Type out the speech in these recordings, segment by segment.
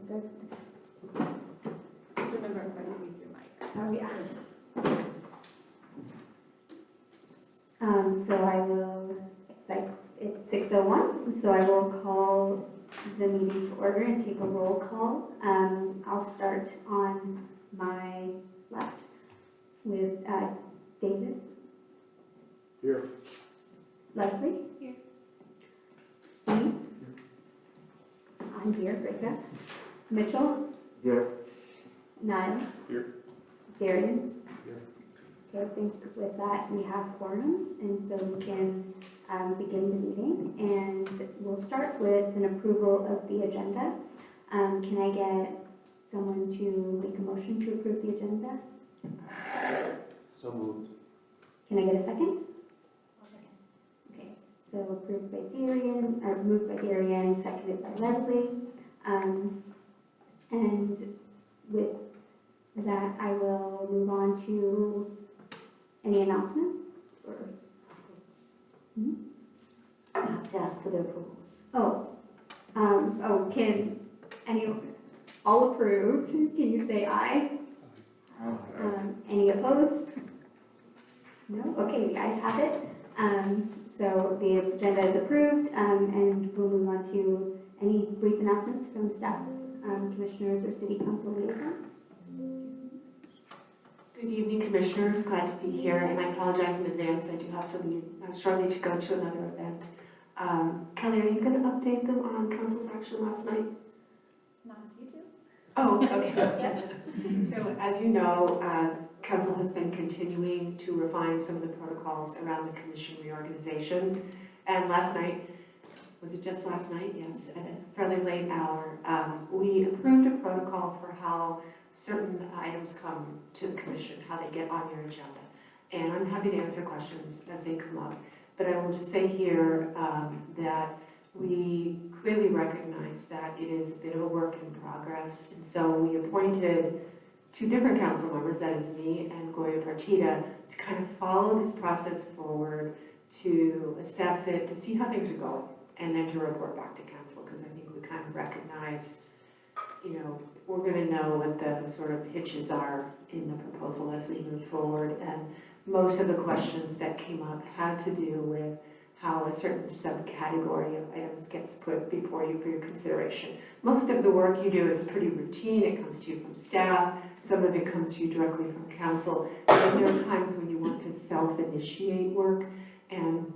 Understood. Just remember everybody to use your mic. Oh, yeah. So I will, it's 6:01, so I will call the meeting to order and take a roll call. I'll start on my left with David. Here. Leslie? Here. Steve? I'm here, Rika. Mitchell? Here. Niall? Here. Darian? Here. Okay, I think with that we have quorum, and so we can begin the meeting. And we'll start with an approval of the agenda. Can I get someone to make a motion to approve the agenda? So moved. Can I get a second? I'll second. Okay, so approved by Darian, or moved by Darian, seconded by Leslie. And with that, I will move on to any announcements or? I have to ask for the approvals. Can all approved, can you say aye? Any opposed? No? Okay, the ayes have it. So the agenda is approved, and we'll move on to any brief announcements from staff, commissioners, or city council liaisons. Good evening, Commissioners. Glad to be here, and I apologize in advance. I do have to leave shortly to go to another event. Kelly, are you going to update them on council's action last night? Not if you do. Oh, okay. Yes. So as you know, council has been continuing to refine some of the protocols around the commission reorganizations. And last night, was it just last night? Yes, at a fairly late hour, we approved a protocol for how certain items come to the commission, how they get on your agenda. And I'm happy to answer questions as they come up. But I will just say here that we clearly recognize that it is a bit of a work in progress. And so we appointed 2 different council members, that is me and Gloria Partida, to kind of follow this process forward, to assess it, to see how things are going, and then to report back to council, because I think we kind of recognize, you know, we're going to know what the sort of hitches are in the proposal as we move forward. And most of the questions that came up had to do with how a certain subcategory of items gets put before you for your consideration. Most of the work you do is pretty routine. It comes to you from staff. Some of it comes to you directly from council. And there are times when you want to self-initiate work. And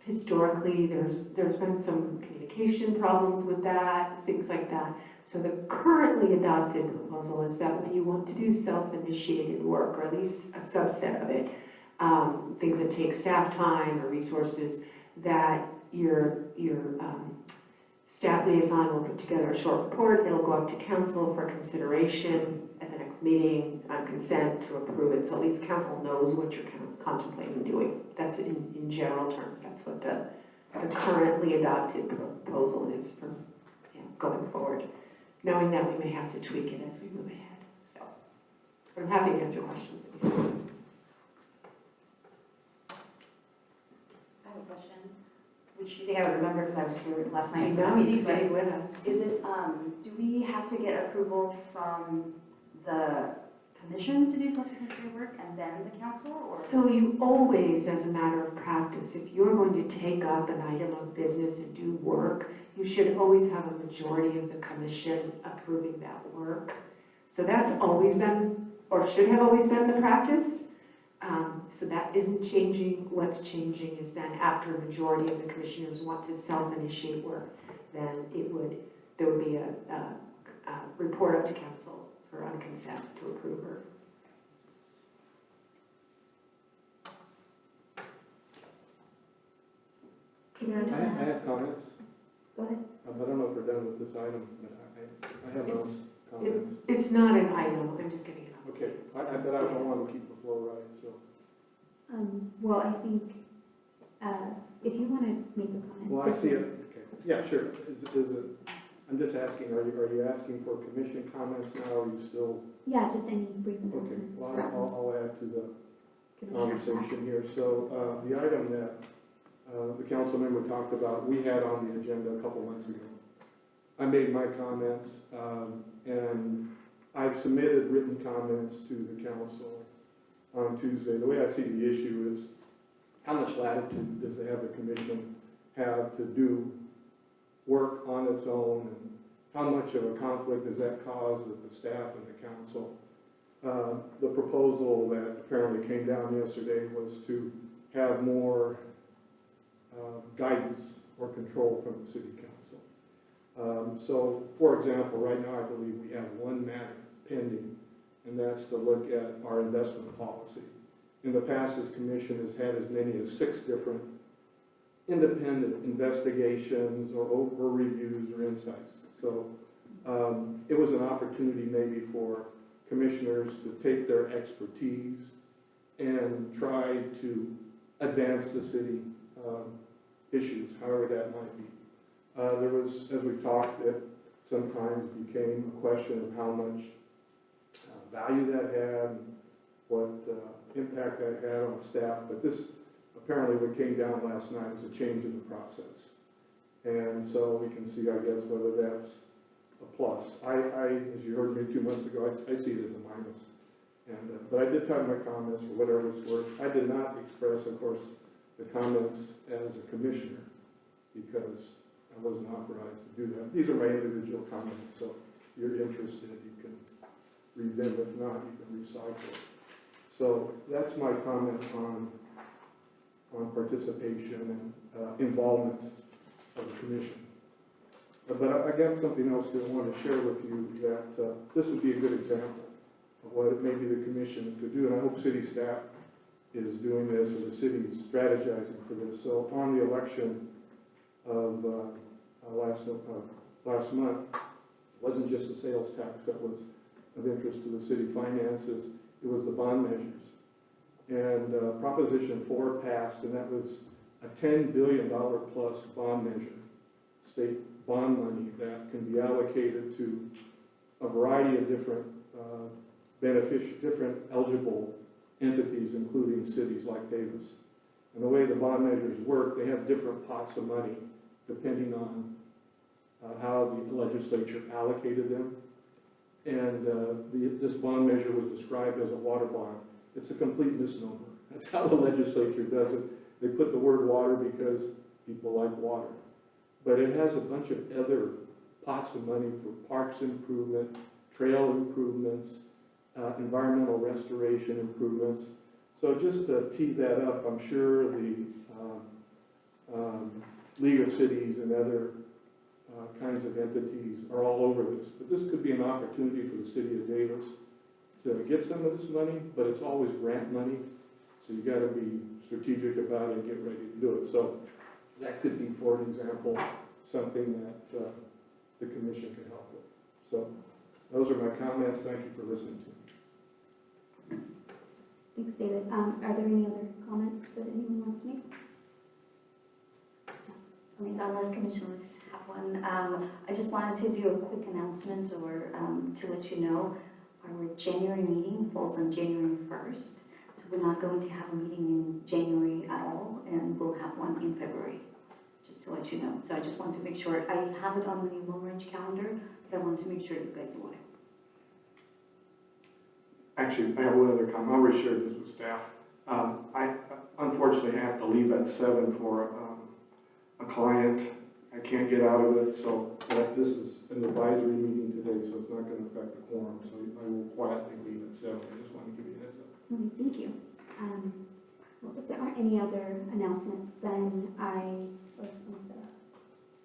historically, there's been some communication problems with that, things like that. So the currently adopted proposal is that when you want to do self-initiated work, or at least a subset of it, things that take staff time or resources, that your staff liaison will put together a short report. It'll go up to council for consideration at the next meeting on consent to approve it. So at least council knows what you're contemplating doing. That's in general terms. That's what the currently adopted proposal is for going forward, knowing that we may have to tweak it as we move ahead. So I'm happy to answer questions if you have. I have a question, which you think I would remember because I was here last I night. know you stayed with us. Is it, do we have to get approval from the commission to do self-initiated work and then the council, or? So you always, as a matter of practice, if you're going to take up an item of business and do work, you should always have a majority of the commission approving that work. So that's always been, or should have always been, the practice. So that isn't changing. What's changing is then after a majority of the commissioners want to self-initiate work, then there would be a report up to council for on consent to approve her. I have comments. Go ahead. I don't know if we're done with this item, but I have those comments. It's not an item. I'm just getting it up. Okay, but I don't want to keep the flow running, so. Well, I think, if you want to make a comment. Well, I see it. Okay. Yeah, sure. Is it, I'm just asking, are you asking for commission comments now, or are you still? Yeah, just any brief Okay, announcements. well, from I'll add to the Commissioner Slack. conversation here. So the item that the council member talked about, we had on the agenda a couple months ago. I made my comments, and I've submitted written comments to the council on Tuesday. The way I see the issue is, how much latitude does the commission have to do work on its own, and how much of a conflict does that cause with the staff and the council? The proposal that apparently came down yesterday was to have more guidance or control from the city council. So, for example, right now I believe we have one matter pending, and that's to look at our investment policy. In the past, this commission has had as many as 6 different independent investigations or reviews or insights. So it was an opportunity maybe for commissioners to take their expertise and try to advance the city issues, however that might be. There was, as we talked, it sometimes became a question of how much value that had, what impact that had on staff, but this apparently what came down last night was a change in the process. And so we can see, I guess, whether that's a plus. As you heard me 2 months ago, I see it as a minus. And, but I did type my comments for whatever it's worth. I did not express, of course, the comments as a commissioner because I wasn't authorized to do that. These are my individual comments, so if you're interested, you can read them. If not, you can recycle. So that's my comment on participation and involvement of the commission. But I got something else that I want to share with you that this would be a good example of what maybe the commission could do, and I hope city staff is doing this, or the city is strategizing for this. So on the election of last month, it wasn't just the sales tax that was of interest to the city finances, it was the bond measures. And Proposition 4 passed, and that was a $10 billion plus bond measure, state bond money that can be allocated to a variety of different different eligible entities, including cities like Davis. And the way the bond measures work, they have different pots of money depending on how the legislature allocated them. And this bond measure was described as a water bond. It's a complete misnomer. That's how the legislature does it. They put the word water because people like water. But it has a bunch of other pots of money for parks improvement, trail improvements, environmental restoration improvements. So just to tee that up, I'm sure the League of Cities and other kinds of entities are all over this. But this could be an opportunity for the city of Davis to get some of this money, but it's always grant money. So you got to be strategic about it and get ready to do it. So that could be, for an example, something that the commission can help with. So those are my comments. Thank you for listening to me. Thanks, David. Are there any other comments that anyone wants to make? I mean, unless commissioners have one, I just wanted to do a quick announcement or to let you know our January meeting falls on January 1st. So we're not going to have a meeting in January at all, and we'll have one in February, just to let you know. So I just want to make sure, I have it on the long range calendar, but I want to make sure you guys know it. Actually, I have one other comment. I already shared this with staff. I unfortunately have to leave at 7 for a client. I can't get out of it, so this is an advisory meeting today, so it's not going to affect the quorum. So I will quietly leave at 7. I just want to give you a heads up. Okay, thank you. Well, if there aren't any other announcements, then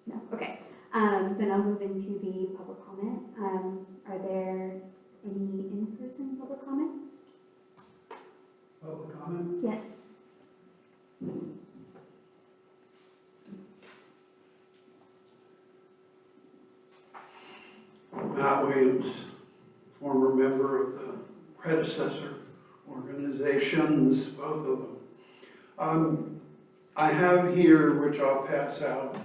no, okay. Then I'll move into the public comment. Are there any in-person public comments? Public comment? Yes. Matt Williams, former member of the predecessor organizations, both of them. I have here, which I'll pass out,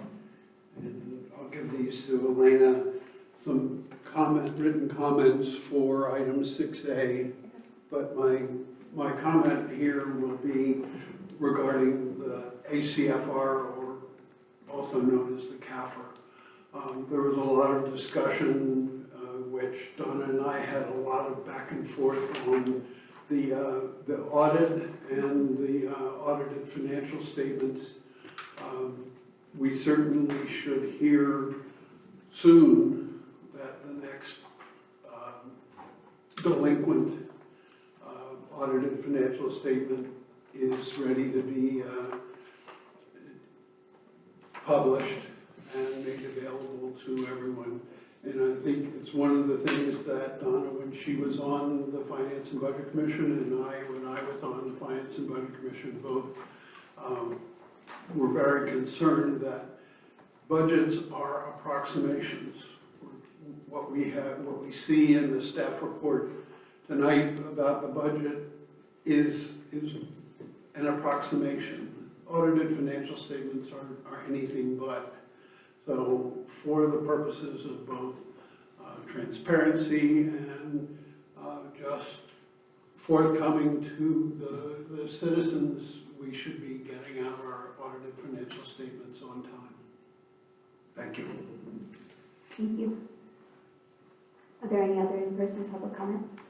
and I'll give these to Elena, some written comments for item 6A, but my comment here will be regarding the ACFR, or also known as the CAFR There was a lot of discussion, which Donna and I had a lot of back and forth on the audit and the audited financial statements. We certainly should hear soon that the next delinquent audited financial statement is ready to be published and made available to everyone. And I think it's one of the things that Donna, when she was on the Finance and Budget Commission, and I, when I was on the Finance and Budget Commission, both were very concerned that budgets are approximations. What we have, what we see in the staff report tonight about the budget is an approximation. Audited financial statements are anything but. So for the purposes of both transparency and just forthcoming to the citizens, we should be getting out our audited financial statements on time. Thank you. Thank you. Are there any other in-person public comments?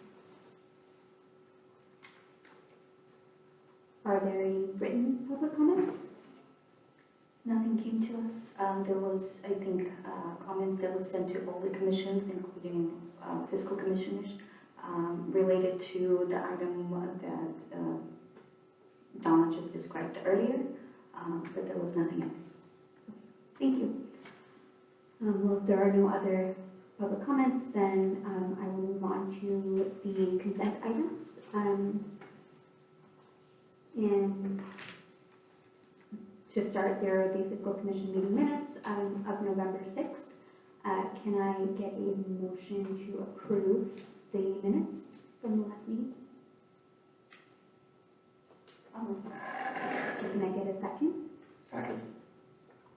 Are there any written public comments? Nothing came to us. There was, I think, a comment that was sent to all the commissions, including fiscal commissioners, related to the item that Donna just described earlier, but there was nothing else. Thank you. Well, if there are no other public comments, then I will move on to the consent items. And to start, there are the fiscal commission meeting minutes of November 6th. Can I get a motion to approve the minutes from the last meeting? Can I get a second? Second.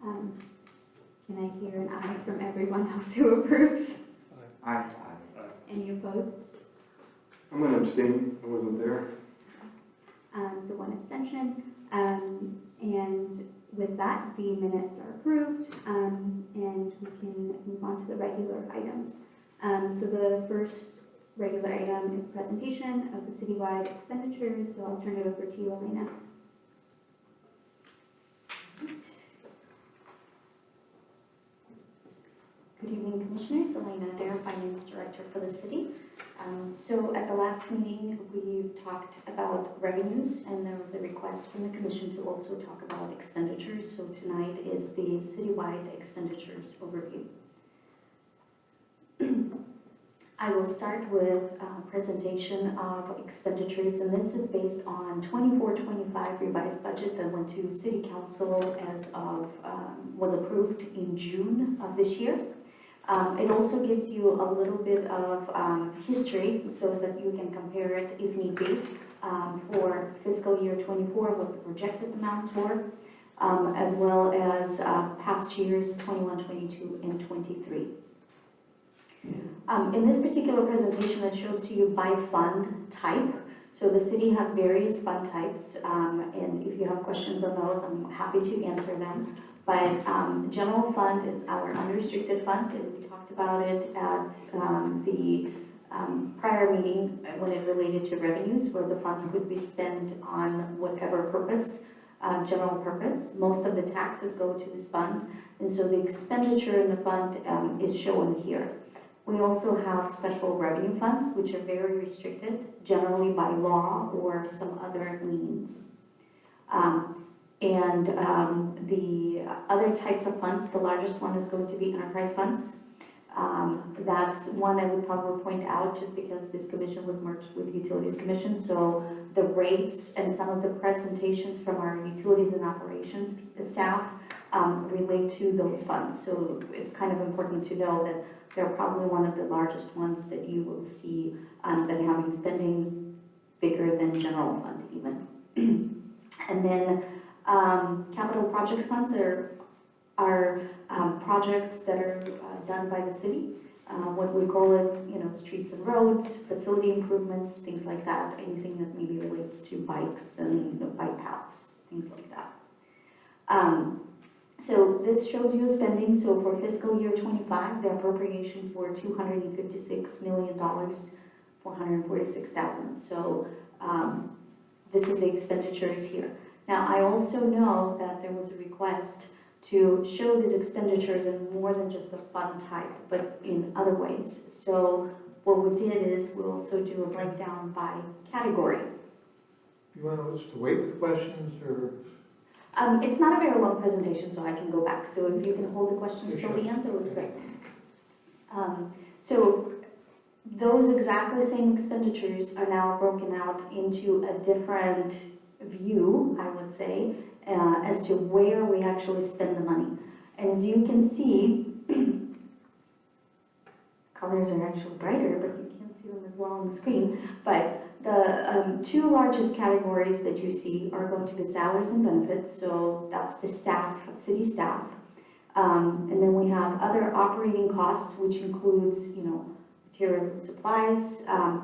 Can I hear an aye from everyone else who approves? Aye. Any opposed? I'm going to abstain, I wasn't there. So one abstention. And with that, the minutes are approved, and we can move on to the regular items. So the first regular item is presentation of the citywide expenditures, so I'll turn it over to you, Elena. Good evening, Commissioners. Elena Adair, Finance Director for the city. So at the last meeting, we talked about revenues, and there was a request from the Commission to also talk about expenditures. So tonight is the citywide expenditures overview. I will start with a presentation of expenditures, and this is based on 24-25 revised budget that went to City Council as of, was approved in June of this year. It also gives you a little bit of history so that you can compare it if need be for fiscal year 24, what the projected amounts were, as well as past years 21, 22, and 23. In this particular presentation, it shows to you by fund type. So the city has various fund types, and if you have questions on those, I'm happy to answer them. But general fund is our unrestricted fund, and we talked about it at the prior meeting when it related to revenues, where the funds could be spent on whatever purpose, general purpose. Most of the taxes go to this fund, and so the expenditure in the fund is shown here. We also have special revenue funds, which are very restricted, generally by law or some other means. The other types of funds, the largest one is going to be enterprise funds. That's one I would probably point out just because this commission was merged with Utilities Commission. So the rates and some of the presentations from our utilities and operations staff relate to those funds. So it's kind of important to know that they're probably one of the largest ones that you will see that having spending bigger than general fund even. And then capital projects funds are projects that are done by the city. What we call it, streets and roads, facility improvements, things like that. Anything that maybe relates to bikes and bike paths, things like that. So this shows you spending, so for fiscal year 25, the appropriations were $256 million, 446,000. So this is the expenditures here. Now, I also know that there was a request to show these expenditures in more than just the fund type, but in other ways. So what we did is we also do a breakdown by category. You want us to wait with questions, or? It's not a very long presentation, so I can go back. So if you can hold the questions till the end, that would be great. So those exactly same expenditures are now broken out into a different view, I would say, as to where we actually spend the money. And as you can see, colors are actually brighter, but you can't see them as well on the screen. But the two largest categories that you see are going to be salaries and benefits, so that's the staff, city staff. And then we have other operating costs, which includes, materials and supplies,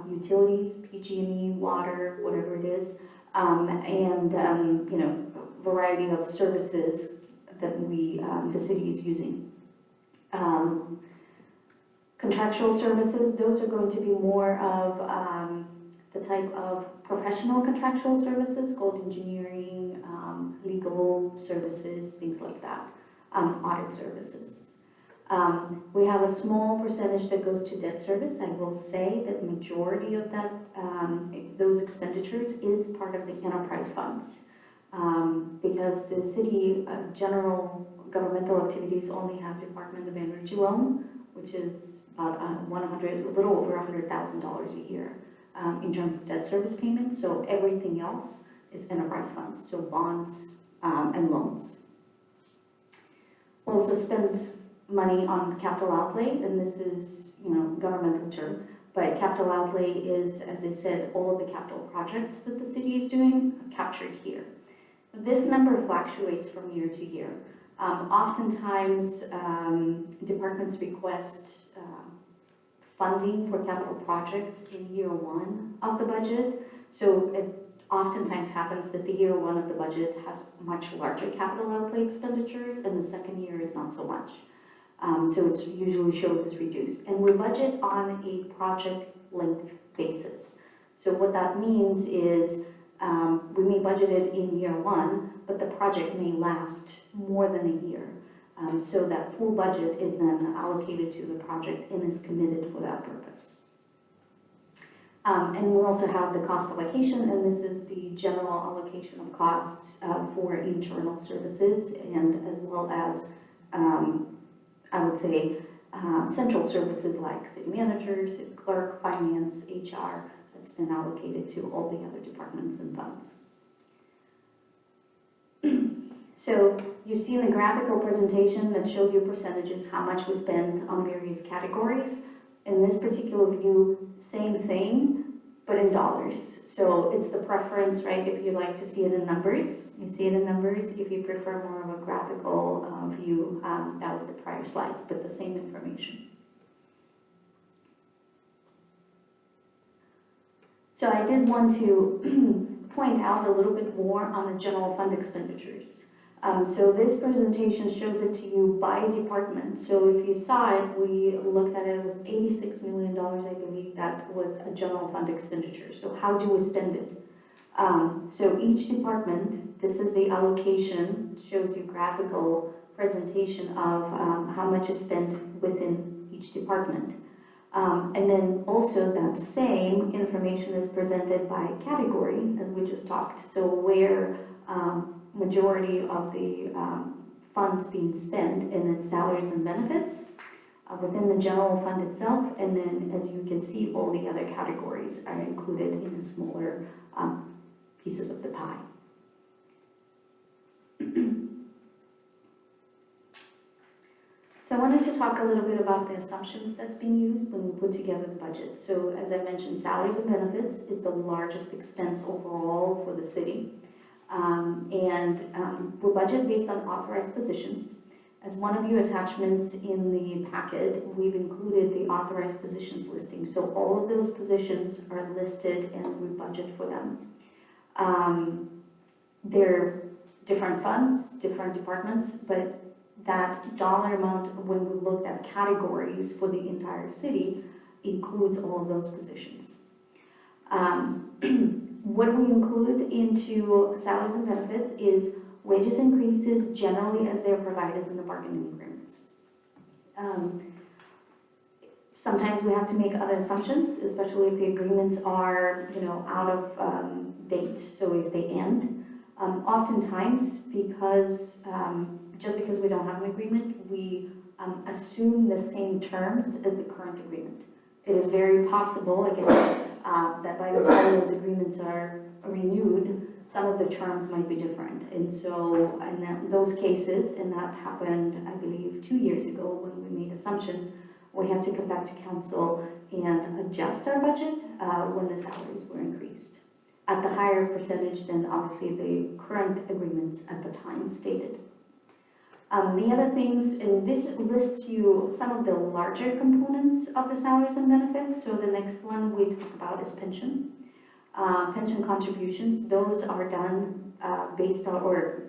utilities, PG&E, water, whatever it is, and variety of services that the city is using. Contractual services, those are going to be more of the type of professional contractual services called engineering, legal services, things like that, audit services. We have a small percentage that goes to debt service. I will say that majority of that, those expenditures is part of the enterprise funds. Because the city general governmental activities only have Department of Energy loan, which is about a little over $100,000 a year in terms of debt service payments. So everything else is enterprise funds, so bonds and loans. We'll also spend money on capital outlay, and this is, governmental term, but capital outlay is, as I said, all of the capital projects that the city is doing are captured here. This number fluctuates from year to year. Oftentimes, departments request funding for capital projects in year one of the budget. So it oftentimes happens that the year one of the budget has much larger capital outlay expenditures, and the second year is not so much. So it usually shows as reduced. And we budget on a project length basis. So what that means is we may budget it in year one, but the project may last more than a year. So that full budget is then allocated to the project and is committed for that purpose. And we also have the cost allocation, and this is the general allocation of costs for internal services, and as well as, I would say, central services like city manager, city clerk, finance, HR, that's then allocated to all the other departments and funds. So you see in the graphical presentation that showed you percentages, how much we spend on various categories. In this particular view, same thing, but in dollars. So it's the preference, right? If you like to see it in numbers, you see it in numbers. If you prefer more of a graphical view, that was the prior slides, but the same information. So I did want to point out a little bit more on the general fund expenditures. So this presentation shows it to you by department. So if you saw it, we looked at it, it was $86 million, I believe that was a general fund expenditure. So how do we spend it? So each department, this is the allocation, shows you graphical presentation of how much is spent within each department. And then also that same information is presented by category, as we just talked. So where majority of the funds being spent in its salaries and benefits within the general fund itself, and then as you can see, all the other categories are included in the smaller pieces of the pie. So I wanted to talk a little bit about the assumptions that's being used when we put together the budget. So as I mentioned, salaries and benefits is the largest expense overall for the city. We budget based on authorized positions. As one of your attachments in the packet, we've included the authorized positions listing. So all of those positions are listed and we budget for them. They're different funds, different departments, but that dollar amount, when we looked at categories for the entire city, includes all of those positions. What we include into salaries and benefits is wages increases generally as they're provided in the bargaining agreements. Sometimes we have to make other assumptions, especially if the agreements are, out of date, so if they end. Oftentimes, just because we don't have an agreement, we assume the same terms as the current agreement. It is very possible, again, that by the time those agreements are renewed, some of the terms might be different. And so in those cases, and that happened, I believe, 2 years ago when we made assumptions, we had to come back to council and adjust our budget when the salaries were increased at the higher percentage than obviously the current agreements at the time stated. The other things, and this lists you some of the larger components of the salaries and benefits. So the next one we talk about is pension. Pension contributions, those are done based on, or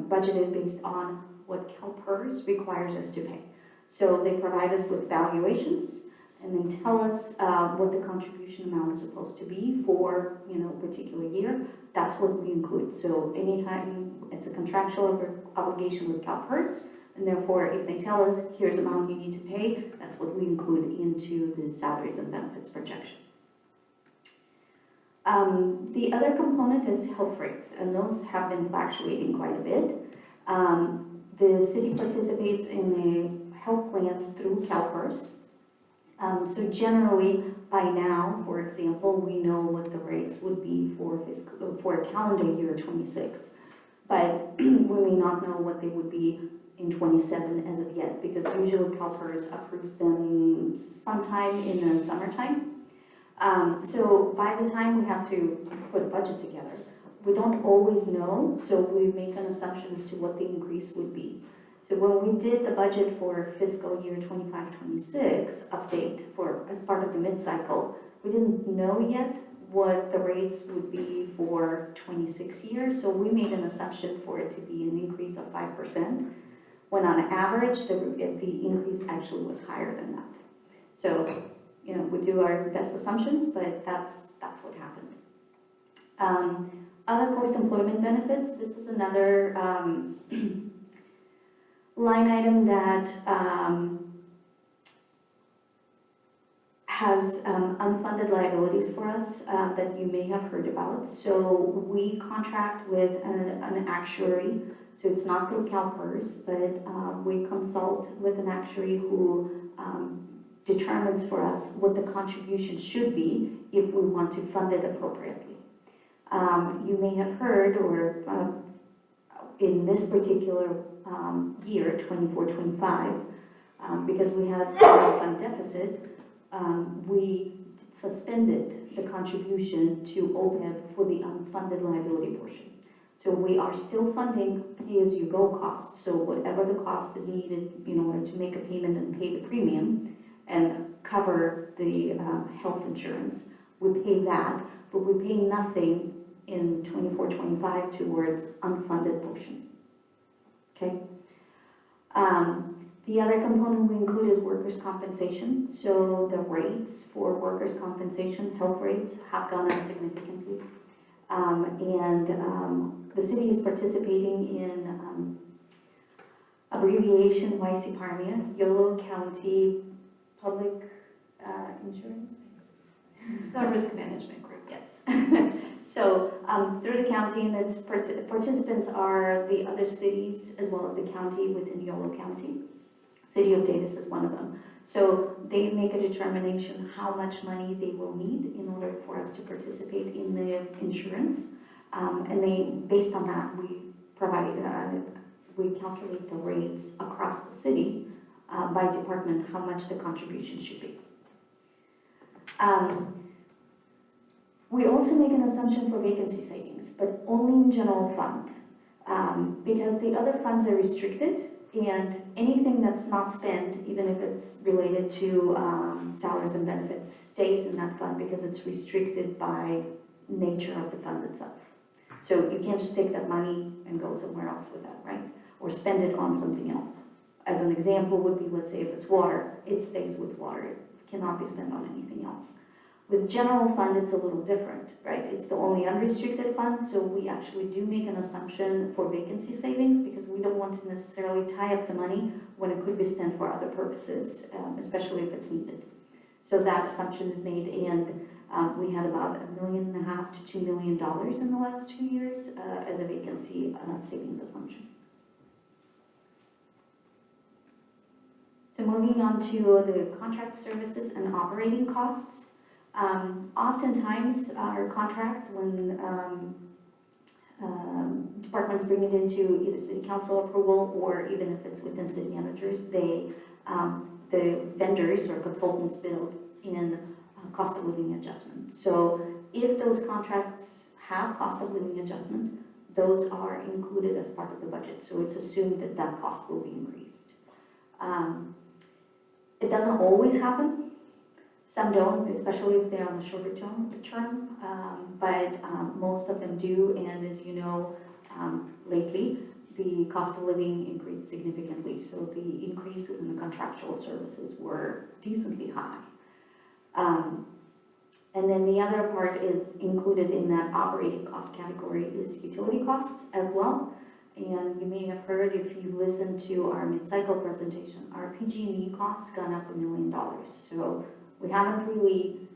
budgeted based on what CalPERS requires us to pay. So they provide us with valuations and then tell us what the contribution amount is supposed to be for, a particular year. That's what we include. So anytime it's a contractual obligation with CalPERS, and therefore if they tell us here's the amount you need to pay, that's what we include into the salaries and benefits projection. The other component is health rates, and those have been fluctuating quite a bit. The city participates in the health plans through CalPERS. So generally, by now, for example, we know what the rates would be for calendar year 26, but we may not know what they would be in 27 as of yet, because usually CalPERS approves them sometime in the summertime. So by the time we have to put a budget together, we don't always know, so we make an assumption as to what the increase would be. So when we did the budget for fiscal year 25-26 update as part of the mid-cycle, we didn't know yet what the rates would be for 26 years, so we made an assumption for it to be an increase of 5%, when on average, the increase actually was higher than that. So, we do our best assumptions, but that's what happened. Other post-employment benefits, this is another line item that has unfunded liabilities for us that you may have heard about. So we contract with an actuary, so it's not through CalPERS, but we consult with an actuary who determines for us what the contribution should be if we want to fund it appropriately. You may have heard, or in this particular year, 24-25, because we had a fund deficit, we suspended the contribution to OPEB for the unfunded liability portion. So we are still funding pay-as-you-go costs. So whatever the cost is needed in order to make a payment and pay the premium and cover the health insurance, we pay that, but we pay nothing in 24-25 towards unfunded portion. Okay. The other component we include is workers' compensation. So the rates for workers' compensation, health rates, have gone up significantly. The city is participating in abbreviation YCPARMIA, Yolo County Public Insurance. The risk management group. Yes. So through the county, and its participants are the other cities as well as the county within Yolo County. City of Davis is one of them. So they make a determination how much money they will need in order for us to participate in the insurance. And based on that, we calculate the rates across the city by department, how much the contribution should be. We also make an assumption for vacancy savings, but only in general fund, because the other funds are restricted, and anything that's not spent, even if it's related to salaries and benefits, stays in that fund because it's restricted by nature of the fund itself. So you can't just take that money and go somewhere else with that, right? or spend it on something else. As an example would be, let's say if it's water, it stays with water, it cannot be spent on anything else. With general fund, it's a little different, right? It's the only unrestricted fund, so we actually do make an assumption for vacancy savings because we don't want to necessarily tie up the money when it could be spent for other purposes, especially if it's needed. So that assumption is made, and we had about $1.5 million to $2 million in the last 2 years as a vacancy savings assumption. So moving on to the contract services and operating costs. Oftentimes our contracts, when departments bring it into either city council approval or even if it's within city managers, they, the vendors or consultants build in cost of living adjustment. So if those contracts have cost of living adjustment, those are included as part of the budget. So it's assumed that that cost will be increased. It doesn't always happen. Some don't, especially if they're on the shorter term, but most of them do. And as you know, lately, the cost of living increased significantly. So the increases in the contractual services were decently high. And then the other part is included in that operating cost category is utility costs as well. And you may have heard, if you listened to our mid-cycle presentation, our PG&E costs gone up $1 million. So we haven't really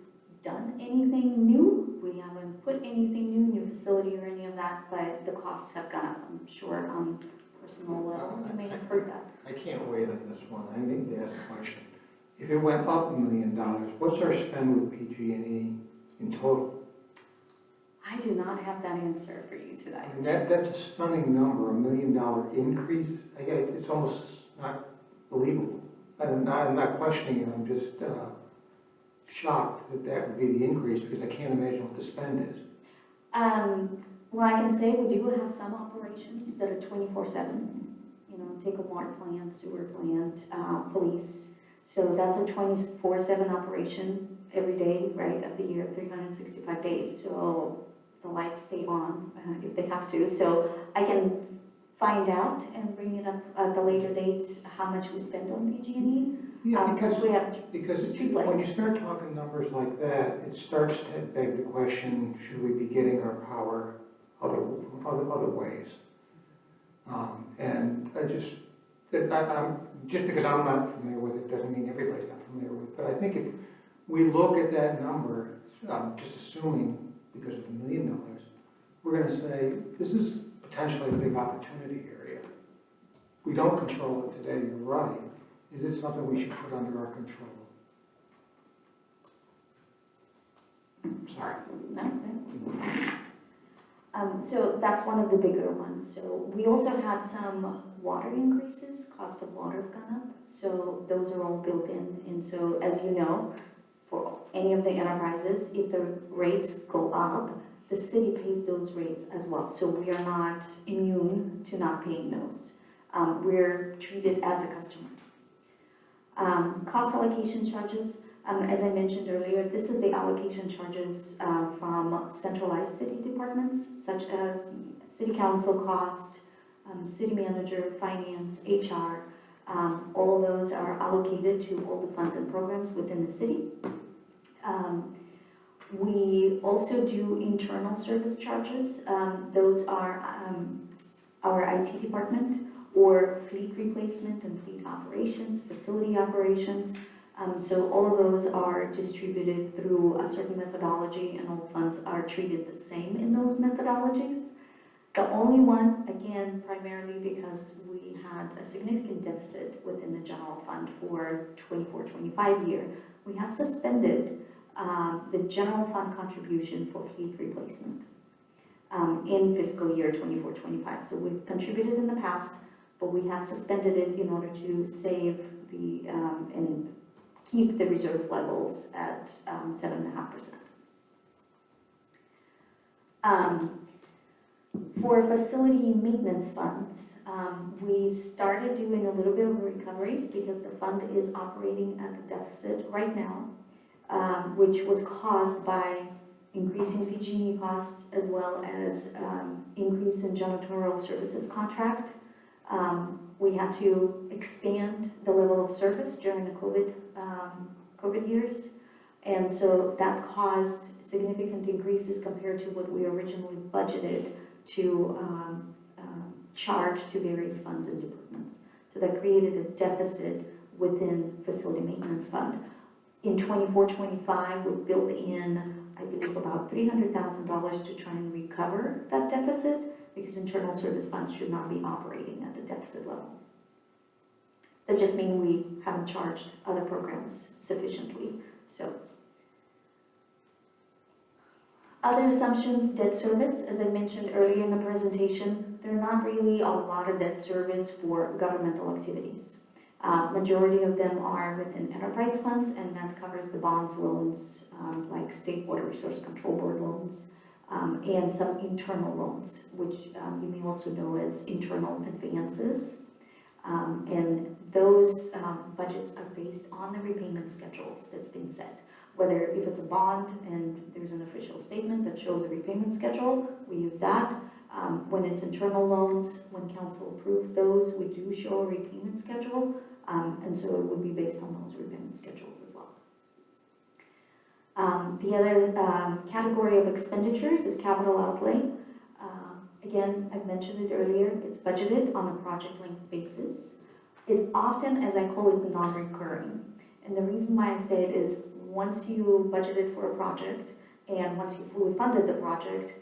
done anything new. We haven't put anything new facility or any of that, but the costs have gone up. I'm sure on personal level, you may have heard that. I can't wait on this one. I need to ask a question. If it went up $1 million, what's our spend with PG&E in total? I do not have that answer for you I tonight. mean, that's a stunning number, $1 million increase. It's almost not believable. I'm not questioning it, I'm just shocked that that would be the increase because I can't imagine what the spend is. Well, I can say we do have some operations that are 24/7. You know, take a water plant, sewer plant, police. So that's a 24/7 operation every day, right, of the year, 365 days. So the lights stay on if they have to. So I can find out and bring it up at the later dates how much we spend on PG&E. Yeah, Because we have because street when you lights. start talking numbers like that, it starts to beg the question, should we be getting our power other ways? And just because I'm not familiar with it doesn't mean everybody's not familiar with it. But I think if we look at that number, just assuming because of the $1 million, we're going to say this is potentially a big opportunity area. We don't control it today, you're right. Is it something we should put under our control? Sorry. No. So that's one of the bigger ones. So we also had some water increases, cost of water have gone up. So those are all built in. And so as you know, for any of the enterprises, if the rates go up, the city pays those rates as well. So we are not immune to not paying those. We're treated as a customer. Cost allocation charges, as I mentioned earlier, this is the allocation charges from centralized city departments, such as city council cost, city manager, finance, HR. All of those are allocated to all the funds and programs within the city. We also do internal service charges. Those are our IT department, or fleet replacement and fleet operations, facility operations. So all of those are distributed through a certain methodology, and all funds are treated the same in those methodologies. The only one, again, primarily because we had a significant deficit within the general fund for 24-25 year, we have suspended the general fund contribution for fleet replacement in fiscal year 24-25. So we've contributed in the past, but we have suspended it in order to save the and keep the reserve levels at 7.5%. For facility maintenance funds, we started doing a little bit of recovery because the fund is operating at a deficit right now, which was caused by increasing PG&E costs as well as increase in janitorial services contract. We had to expand the level of service during the COVID years. And so that caused significant increases compared to what we originally budgeted to charge to various funds and departments. So that created a deficit within facility maintenance fund. In 24-25, we built in, I believe, about $300,000 to try and recover that deficit, because internal service funds should not be operating at the deficit level. That just means we haven't charged other programs sufficiently. So, other assumptions, debt service, as I mentioned earlier in the presentation, there are not really a lot of debt service for governmental activities. Majority of them are within enterprise funds, and that covers the bonds, loans, like State Water Resource Control Board loans, and some internal loans, which you may also know as internal advances. And those budgets are based on the repayment schedules that's been set. Whether if it's a bond and there's an official statement that shows the repayment schedule, we use that. When it's internal loans, when council approves those, we do show a repayment schedule, and so it would be based on those repayment schedules as well. The other category of expenditures is capital outlay. Again, I've mentioned it earlier, it's budgeted on a project length basis. It often, as I call it, non-recurring. And the reason why I say it is once you budgeted for a project and once you fully funded the project,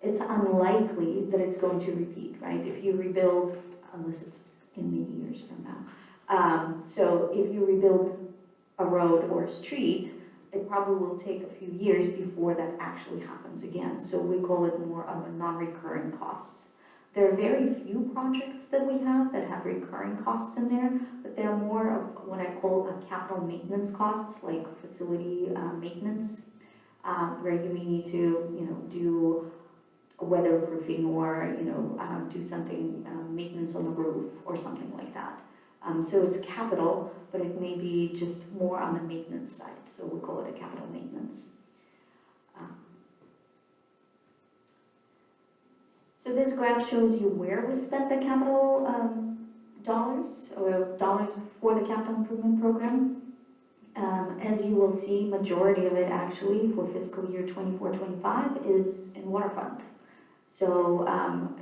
it's unlikely that it's going to repeat, right? If you rebuild, unless it's in many years from now. So if you rebuild a road or a street, it probably will take a few years before that actually happens again. So we call it more of a non-recurring costs. There are very few projects that we have that have recurring costs in there, but they're more of what I call a capital maintenance costs, like facility maintenance, where you may need to, do weatherproofing or, do something, maintenance on the roof or something like that. So it's capital, but it may be just more on the maintenance side. So we'll call it a capital maintenance. So this graph shows you where we spent the capital dollars, or dollars for the capital improvement program. As you will see, majority of it actually for fiscal year 24-25 is in water fund. So,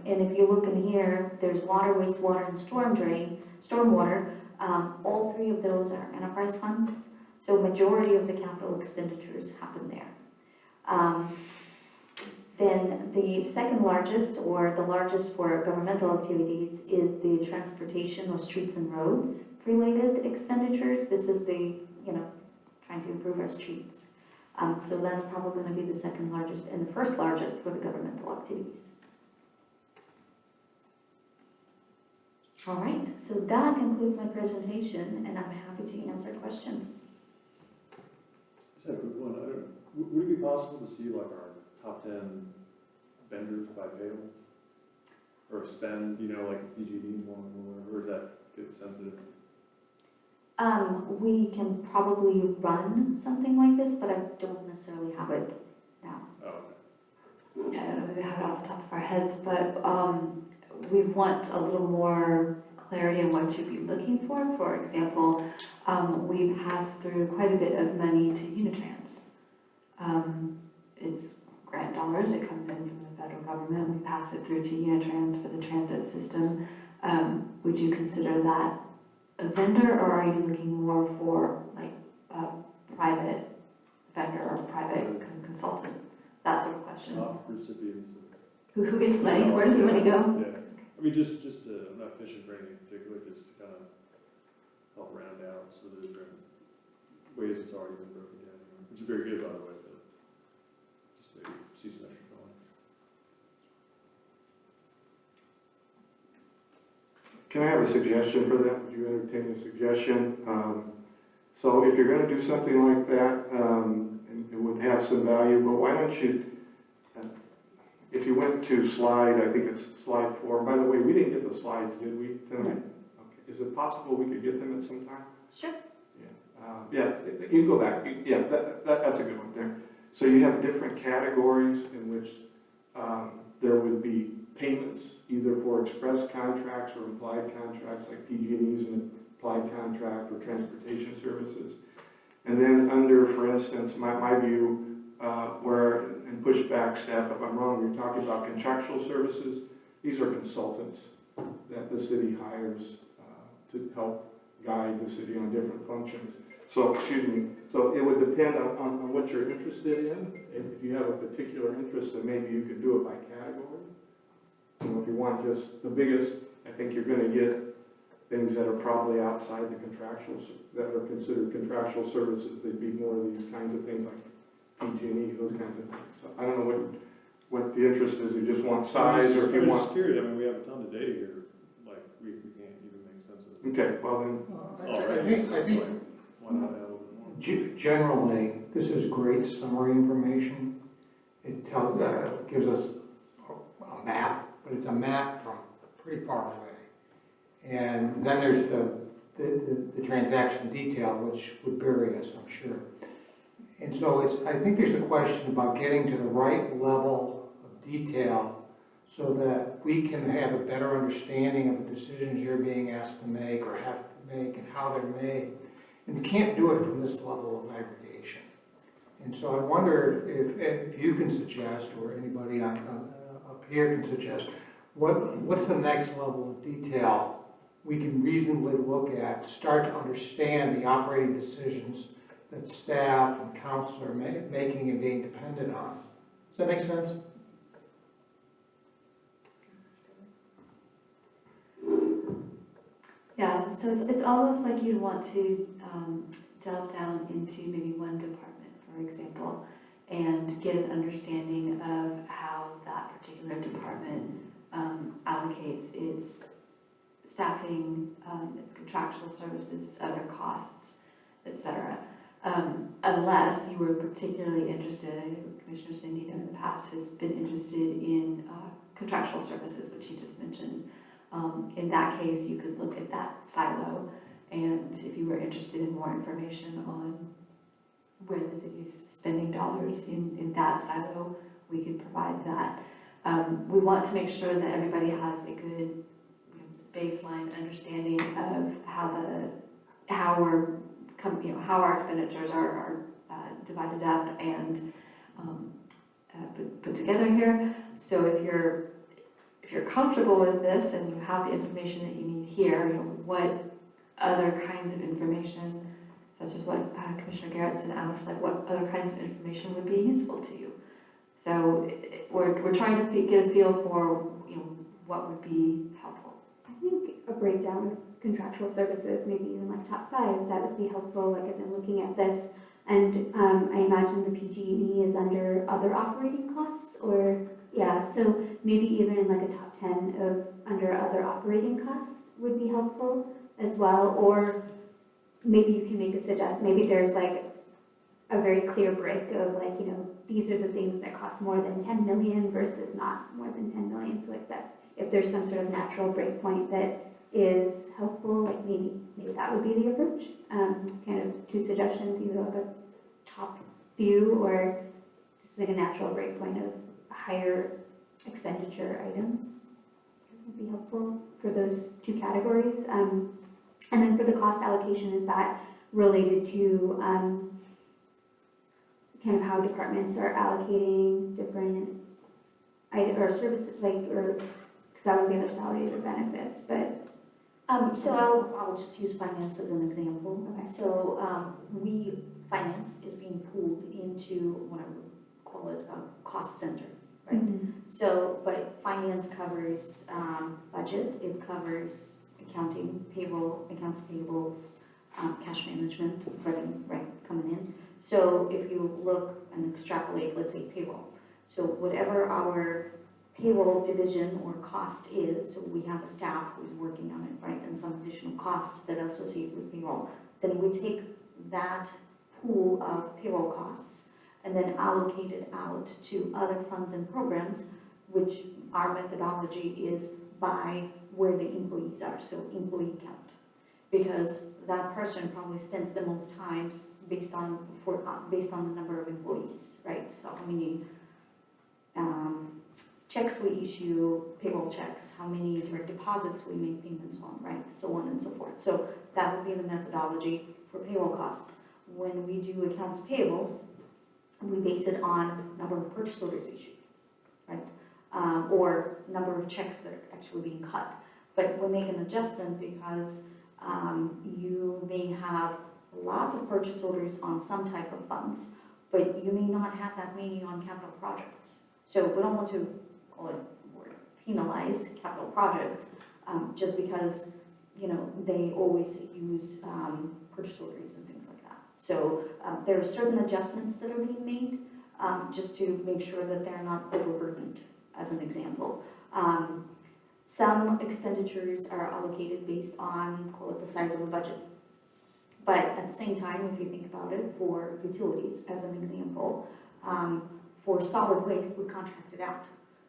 and if you look in here, there's water, wastewater, and stormwater. All three of those are enterprise funds. So majority of the capital expenditures happen there. Then the second largest, or the largest for governmental activities, is the transportation or streets and roads related expenditures. This is the, trying to improve our streets. So that's probably going to be the second largest and the first largest for the governmental activities. All right, so that concludes my presentation, and I'm happy to answer questions. Just have a quick one. Would it be possible to see like our top 10 vendors by payable? Or spend, like PG&E one, or does that get sensitive? We can probably run something like this, but I don't necessarily have it now. Oh, okay. I don't know if we have it off the top of our heads, but we want a little more clarity on what you'd be looking for. For example, we pass through quite a bit of money to Unitrans. It's grant dollars, it comes in from the federal government, we pass it through to Unitrans for the transit system. Would you consider that a vendor, or are you looking more for like a private vendor or private consultant? That sort of question. Top recipients. Who gets money? Where does the money go? Yeah. I mean, just I'm not fishing for anything in particular, just to kind of help round out some of the different ways it's already been broken down, which is very good, by the way, but just maybe see some extra going. Can I have a suggestion for that? Would you entertain a suggestion? So if you're going to do something like that, and it would have some value, but why don't you, if you went to slide, I think it's slide 4. By the way, we didn't get the slides, did we, tonight? Okay. Is it possible we could get them at some time? Sure. Yeah, you can go back. Yeah, that's a good one there. So you have different categories in which there would be payments, either for express contracts or implied contracts like PG&E's and applied contract or transportation services. And then under, for instance, my view, where, and pushback staff, if I'm wrong, we're talking about contractual services. These are consultants that the city hires to help guide the city on different functions. So, excuse me, so it would depend on what you're interested in. If you have a particular interest, then maybe you could do it by category. You know, if you want just the biggest, I think you're gonna get things that are probably outside the contractual, that are considered contractual services. They'd be more of these kinds of things like PG&E, those kinds of things. So I don't know what the interest is. You just want size, or if you I'm want. just curious, I mean, we have a ton of data here, like, we can't even make sense of it. Okay, well then, I think Why not add a little bit more? generally, this is great summary information. It tells, gives us a map, but it's a map from pretty far away. And then there's the transaction detail, which would vary us, I'm sure. And so I think there's a question about getting to the right level of detail so that we can have a better understanding of the decisions you're being asked to make or have to make and how they're made. And you can't do it from this level of aggregation. And so I wonder if you can suggest, or anybody up here can suggest, what's the next level of detail we can reasonably look at to start to understand the operating decisions that staff and council are making and being dependent on. Does that make sense? Yeah, so it's almost like you'd want to delve down into maybe one department, for example, and get an understanding of how that particular department allocates its staffing, its contractual services, its other costs, etc. Unless you were particularly interested, I know Commissioner Sandino in the past has been interested in contractual services, which he just mentioned. In that case, you could look at that silo, and if you were interested in more information on where the city's spending dollars in that silo, we could provide that. We want to make sure that everybody has a good baseline understanding of how our expenditures are divided up and put together here. So if you're comfortable with this and you have the information that you need here, what other kinds of information, such as what Commissioner Garrettson asked, like what other kinds of information would be useful to you? So we're trying to get a feel for what would be helpful. I think a breakdown of contractual services, maybe even like top 5, that would be helpful, like as I'm looking at this. And I imagine the PG&E is under other operating costs, or, yeah, so maybe even like a top 10 of under other operating costs would be helpful as well. Or maybe you can make a suggestion, maybe there's like a very clear break of like, these are the things that cost more than 10 million versus not more than 10 million. So like that, if there's some sort of natural break point that is helpful, like maybe that would be the approach. Kind of 2 suggestions, either like a top view or just like a natural break point of higher expenditure items would be helpful for those 2 categories. And then for the cost allocation, is that related to kind of how departments are allocating different or services, or because that would be other salaries or benefits, but. So I'll just use finance as an example. Okay. So finance is being pulled into what I would call it a cost center, right? Mm-hmm. So, but finance covers budget, it covers accounting, payroll, accounts payables, cash management, revenue, right, coming in. So if you look and extrapolate, let's say payroll. So whatever our payroll division or cost is, so we have a staff who's working on it, right, and some additional costs that associate with payroll, then we take that pool of payroll costs and then allocate it out to other funds and programs, which our methodology is by where the employees are, so employee count. Because that person probably spends the most times based on the number of employees, right? So how many checks we issue, payroll checks, how many direct deposits we make payments on, right? So on and so forth. So that would be the methodology for payroll costs. When we do accounts payables, we base it on number of purchase orders issued, right? Or number of checks that are actually being cut. But we make an adjustment because you may have lots of purchase orders on some type of funds, but you may not have that many on capital projects. So we don't want to call it or penalize capital projects just because, you know, they always use purchase orders and things like that. So there are certain adjustments that are being made just to make sure that they're not overburdened, as an example. Some expenditures are allocated based on, call it the size of a budget. But at the same time, if you think about it, for utilities, as an example, for solid waste, we contract it out.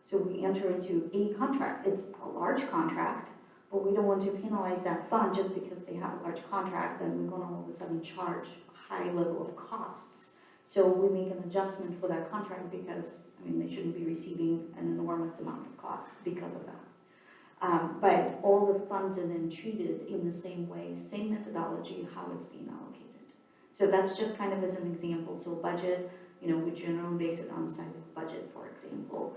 So we enter into a contract. It's a large contract, but we don't want to penalize that fund just because they have a large contract and we're going to all of a sudden charge a high level of costs. So we make an adjustment for that contract because, I mean, they shouldn't be receiving an enormous amount of costs because of that. But all the funds are then treated in the same way, same methodology, how it's being allocated. So that's just kind of as an example. So budget, you know, we generally base it on the size of budget, for example.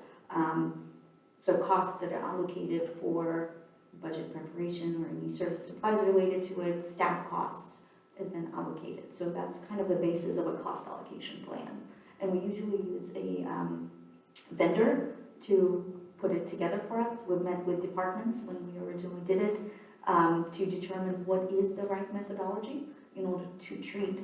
So costs that are allocated for budget preparation or any service supplies related to it, staff costs is then allocated. So that's kind of the basis of a cost allocation plan. And we usually use a vendor to put it together for us. We've met with departments when we originally did it to determine what is the right methodology in order to treat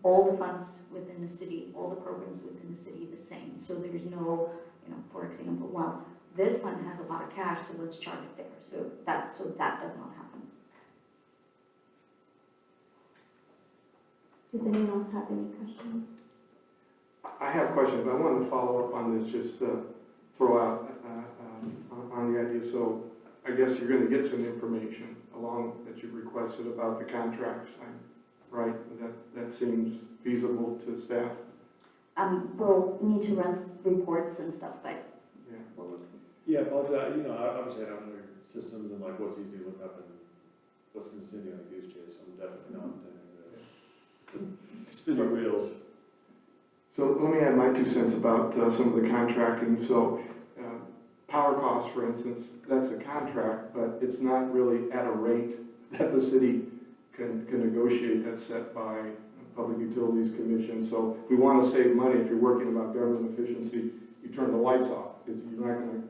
all the funds within the city, all the programs within the city the same. So there's no, you know, for example, well, this fund has a lot of cash, so let's charge it there. So that does not happen. Does anyone else have any questions? I have questions, but I wanted to follow up on this, just throw out on the idea. So I guess you're going to get some information along that you've requested about the contracts, right? That seems feasible to staff? We'll need to run reports and stuff, but Yeah. we'll look. Yeah, you know, obviously I don't know your systems and like what's easy to look up and what's consuming on a goose chase. I'm definitely not intending to spin your wheels. So let me add my 2 cents about some of the contracting. So power costs, for instance, that's a contract, but it's not really at a rate that the city can negotiate. That's set by Public Utilities Commission. So if we want to save money, if you're working about government efficiency, you turn the lights off because you're not going to.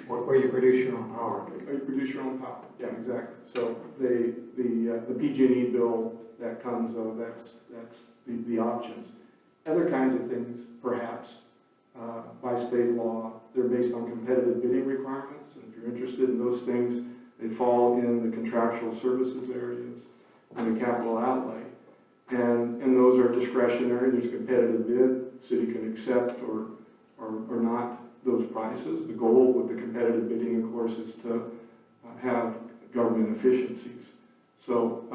Where you produce your own power. Or you produce your own power. Yeah, exactly. So the PG&E bill that comes, that's the options. Other kinds of things, perhaps, by state law, they're based on competitive bidding requirements. And if you're interested in those things, they fall in the contractual services areas and the capital outlay. And those are discretionary. There's competitive bid. City can accept or not those prices. The goal with the competitive bidding, of course, is to have government efficiencies. So,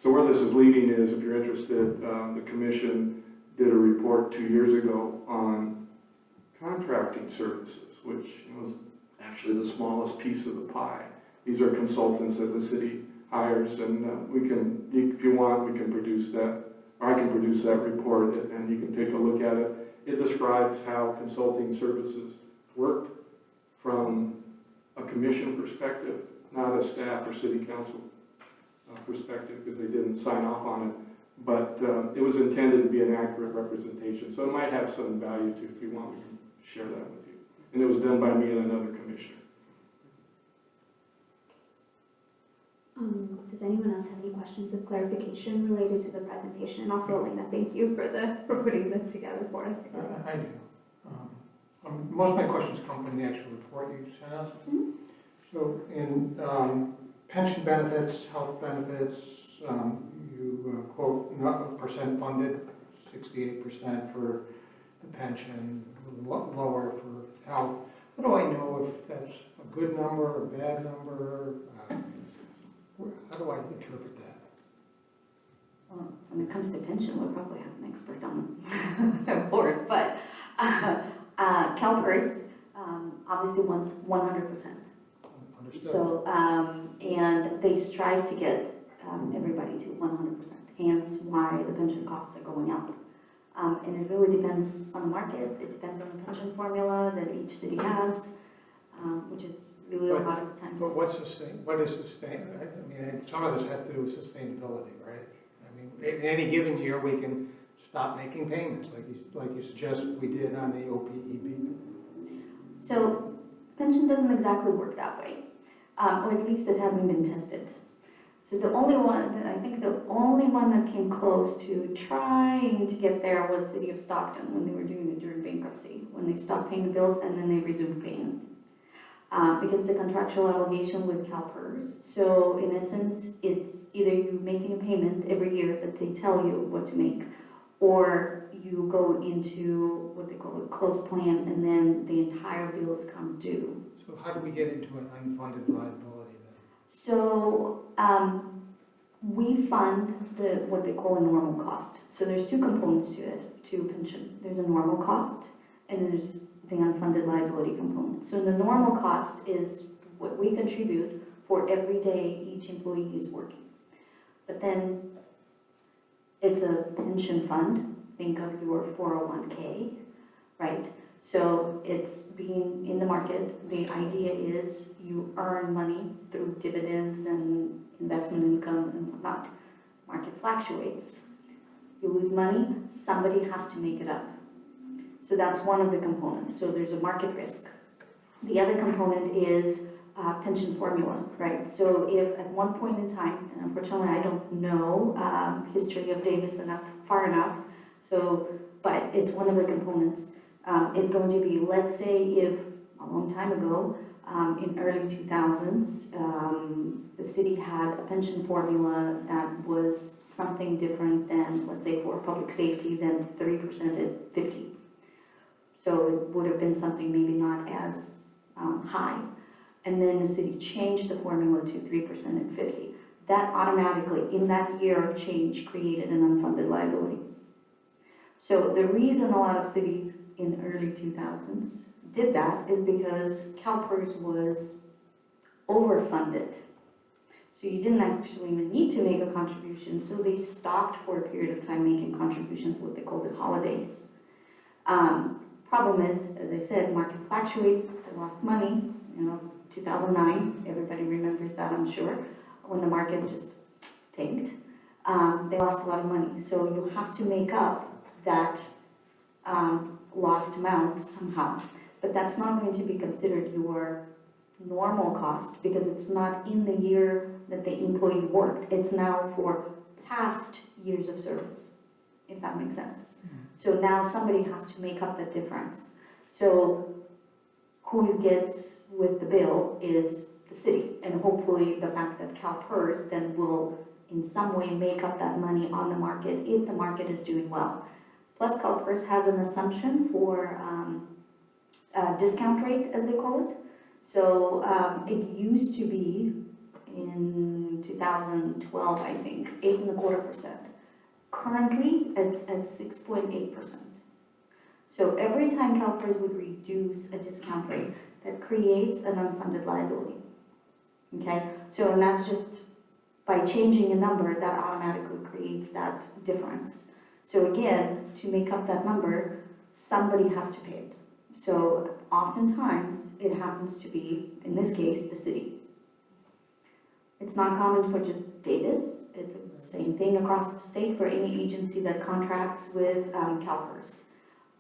so where this is leading is, if you're interested, the commission did a report 2 years ago on contracting services, which was actually the smallest piece of the pie. These are consultants that the city hires, and we can, if you want, we can produce that, or I can produce that report, and you can take a look at it. It describes how consulting services worked from a commission perspective, not a staff or city council perspective, because they didn't sign off on it. But it was intended to be an accurate representation, so it might have some value to, if you want, we can share that with you. And it was done by me and another commissioner. Does anyone else have any questions of clarification related to the presentation? And also, Elena, thank you for putting this together for us. I do. Most of my questions come from the actual report you sent us. Mhm. So in pension benefits, health benefits, you quote not percent funded, 68% for the pension, lower for health. How do I know if that's a good number or a bad number? How do I interpret that? Well, when it comes to pension, we'll probably have an expert on the board, but CalPERS obviously wants 100%. Understood. So, and they strive to get everybody to 100%, hence why the pension costs are going up. And it really depends on the market, it depends on the pension formula that each city has, which is really a lot of times. But what is sustain, I mean, some of this has to do with sustainability, right? I mean, in any given year, we can stop making payments, like you suggest we did on the OPEB. So pension doesn't exactly work that way, or at least it hasn't been tested. So the only one, I think the only one that came close to trying to get there was City of Stockton when they were doing it during bankruptcy, when they stopped paying the bills and then they resumed paying. Because it's a contractual obligation with CalPERS. So in essence, it's either you making a payment every year that they tell you what to make, or you go into what they call a closed plan and then the entire bills come due. So how do we get into an unfunded liability then? So we fund what they call a normal cost. So there's two components to it, to pension. There's a normal cost and then there's the unfunded liability component. So the normal cost is what we contribute for every day each employee is working. But then it's a pension fund. Think of your 401k, right? So it's being in the market. The idea is you earn money through dividends and investment income and whatnot. Market fluctuates. You lose money, somebody has to make it up. So that's one of the components. So there's a market risk. The other component is pension formula, right? So if at one point in time, and unfortunately I don't know history of Davis far enough, so, but it's one of the components, is going to be, let's say if a long time ago, in early 2000s, the city had a pension formula that was something different than, let's say for public safety, than 30% at 50. So it would have been something maybe not as high. And then the city changed the formula to 3% and 50. That automatically, in that year of change, created an unfunded liability. So the reason a lot of cities in the early 2000s did that is because CalPERS was overfunded. So you didn't actually even need to make a contribution, so they stopped for a period of time making contributions, what they called the holidays. Problem is, as I said, market fluctuates, they lost money, 2009, everybody remembers that I'm sure, when the market just tanked. They lost a lot of money, so you have to make up that lost amount somehow. But that's not going to be considered your normal cost because it's not in the year that the employee worked. It's now for past years of service, if that makes sense. So now somebody has to make up the difference. So who gets with the bill is the city, and hopefully the fact that CalPERS then will in some way make up that money on the market if the market is doing well. Plus CalPERS has an assumption for discount rate, as they call it. So it used to be in 2012, I think, 8.25%. Currently, it's at 6.8%. So every time CalPERS would reduce a discount rate, that creates an unfunded liability. Okay, so and that's just by changing a number, that automatically creates that difference. So again, to make up that number, somebody has to pay it. So oftentimes, it happens to be, in this case, the city. It's not common for just Davis. It's the same thing across the state for any agency that contracts with CalPERS.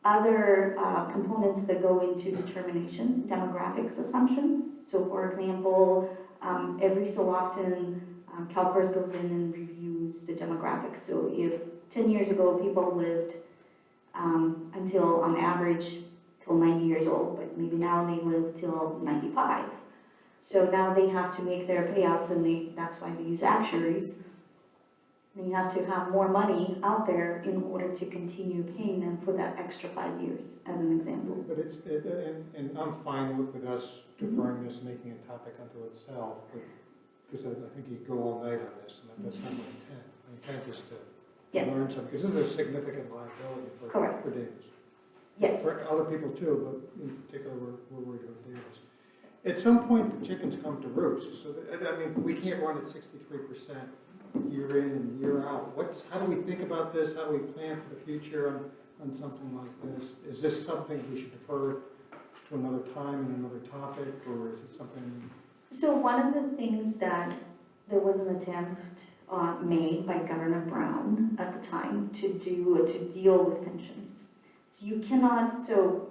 Other components that go into determination, demographics assumptions. So for example, every so often, CalPERS goes in and reviews the demographics. So if 10 years ago people lived until, on average, till 90 years old, but maybe now they live till 95. So now they have to make their payouts, and that's why they use actuaries. They have to have more money out there in order to continue paying them for that extra 5 years, as an example. But and I'm fine with us deferring this, making a topic unto itself, because I think you go all night on this, and that's not my intent. My intent is to Yes. learn something, because this is a significant liability for Correct. Davis. Yes. For other people too, but in particular, we're worried about theirs. At some point, the chickens come to roost, so that, I mean, we can't run at 63% year in and year out. How do we think about this? How do we plan for the future on something like this? Is this something we should defer to another time and another topic, or is it something? So one of the things that there was an attempt made by Governor Brown at the time to deal with pensions. So you cannot, so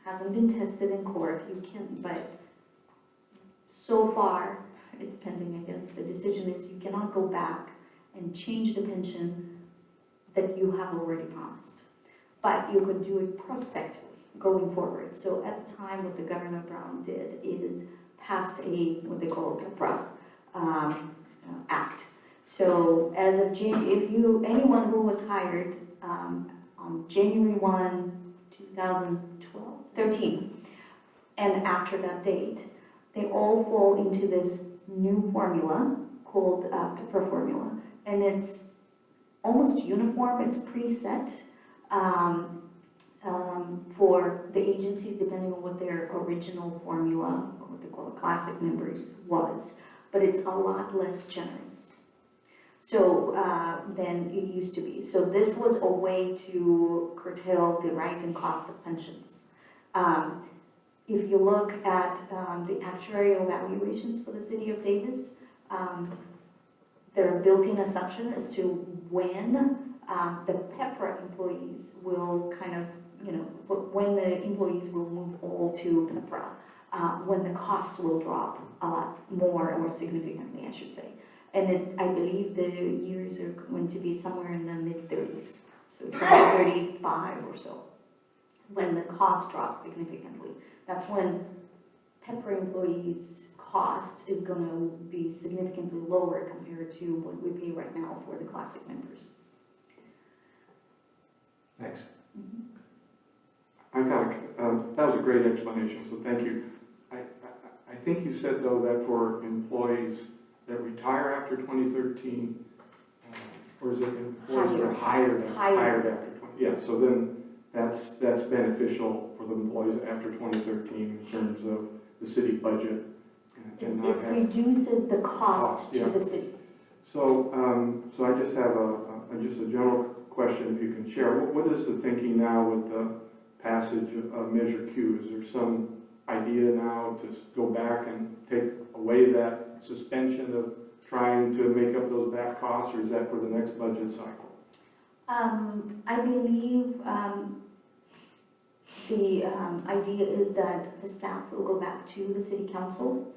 hasn't been tested in court, but so far, it's pending, I guess, the decision is you cannot go back and change the pension that you have already promised. But you could do it prospectively going forward. So at the time, what the Governor Brown did is passed what they call a PEPRA act. So as of anyone who was hired on January 1, 2013, and after that date, they all fall into this new formula called PEPRA formula, and it's almost uniform, it's preset for the agencies depending on what their original formula, or what they call the classic members, was, but it's a lot less generous than it used to be. So this was a way to curtail the rising cost of pensions. If you look at the actuarial valuations for the city of Davis, there are built-in assumptions as to when the PEPRA employees will when the employees will move all to PEPRA, when the costs will drop a lot more significantly, I should say. And I believe the years are going to be somewhere in the mid-30s, so 2035 or so, when the cost drops significantly. That's when PEPRA employees' cost is going to be significantly lower compared to what we pay right now for the classic members. Thanks. That was a great explanation, so thank you. I think you said, though, that for employees that retire after 2013, or is it employees that are hired after 20? Yeah, so then that's beneficial for the employees after 2013 in terms of the city budget. It reduces the cost to the city. So I just have a general question, if you can share. What is the thinking now with the passage of Measure Q? Is there some idea now to go back and take away that suspension of trying to make up those back costs, or is that for the next budget cycle? I believe the idea is that the staff will go back to the city council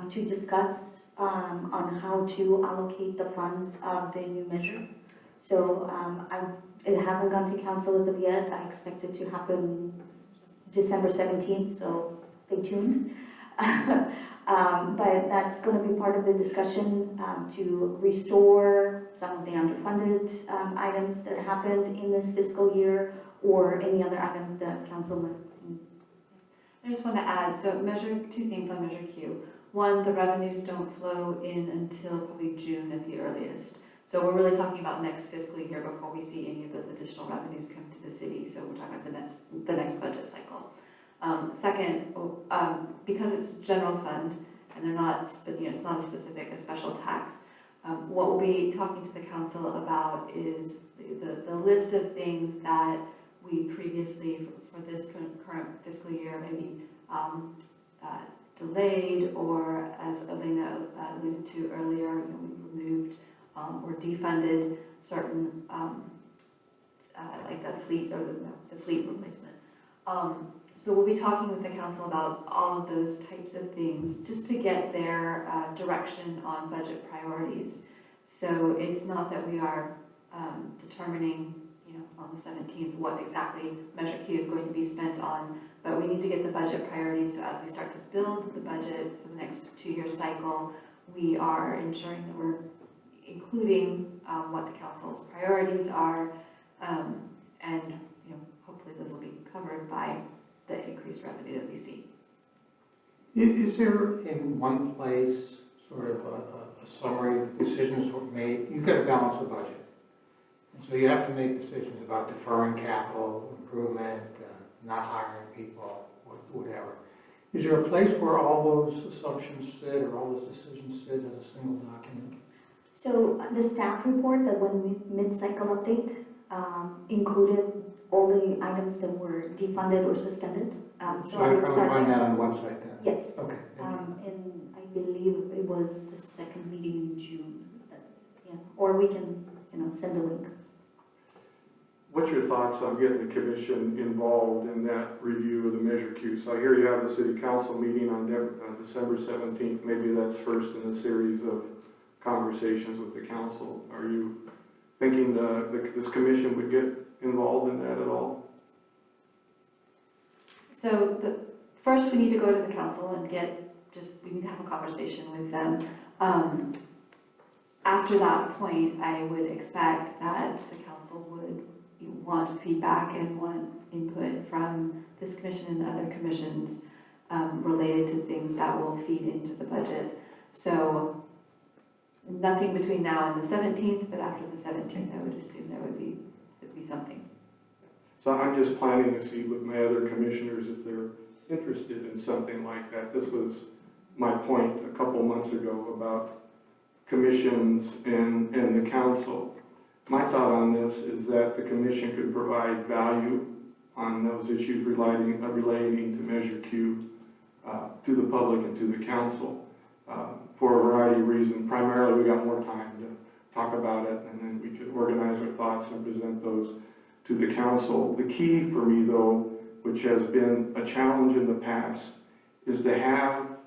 to discuss on how to allocate the funds of the new measure. So it hasn't gone to council as of yet. I expect it to happen December 17th, so stay tuned. But that's going to be part of the discussion to restore some of the underfunded items that happened in this fiscal year, or any other items that council might have seen. I just want to add, so two things on Measure Q. One, the revenues don't flow in until probably June at the earliest. So we're really talking about next fiscal year before we see any of those additional revenues come to the city. So we're talking about the next budget cycle. Second, because it's general fund and they're not, it's not a special tax. What we'll be talking to the council about is the list of things that we previously, for this current fiscal year, maybe delayed, or as Elena alluded to earlier, we removed or defunded certain, like the fleet or the fleet replacement. So we'll be talking with the council about all of those types of things, just to get their direction on budget priorities. So it's not that we are determining, on the 17th what exactly Measure Q is going to be spent on, but we need to get the budget priorities, so as we start to build the budget for the next 2-year cycle, we are ensuring that we're including what the council's priorities are, and hopefully those will be covered by the increased revenue that we see. Is there in one place sort of a summary of decisions were made? You've got to balance the budget. And so you have to make decisions about deferring capital improvement, not hiring people, whatever. Is there a place where all those assumptions sit or all those decisions sit as a single document? So the staff report, that when mid-cycle update, included all the items that were defunded or suspended. So I would find that on the website then? Yes, Okay, thank you. and I believe it was the second meeting in June. Yeah, or we can, send a link. What's your thoughts on getting the commission involved in that review of the Measure Q? So I hear you have the city council meeting on December 17th. Maybe that's first in a series of conversations with the council. Are you thinking this commission would get involved in that at all? So first, we need to go to the council and we need to have a conversation with them. After that point, I would expect that the council would want feedback and want input from this commission and other commissions related to things that will feed into the budget. So nothing between now and the 17th, but after the 17th, I would assume there would be something. So I'm just planning to see with my other commissioners if they're interested in something like that. This was my point a couple months ago about commissions and the council. My thought on this is that the commission could provide value on those issues relating to Measure Q to the public and to the council for a variety of reasons. Primarily, we got more time to talk about it, and then we could organize our thoughts and present those to the council. The key for me, though, which has been a challenge in the past, is to have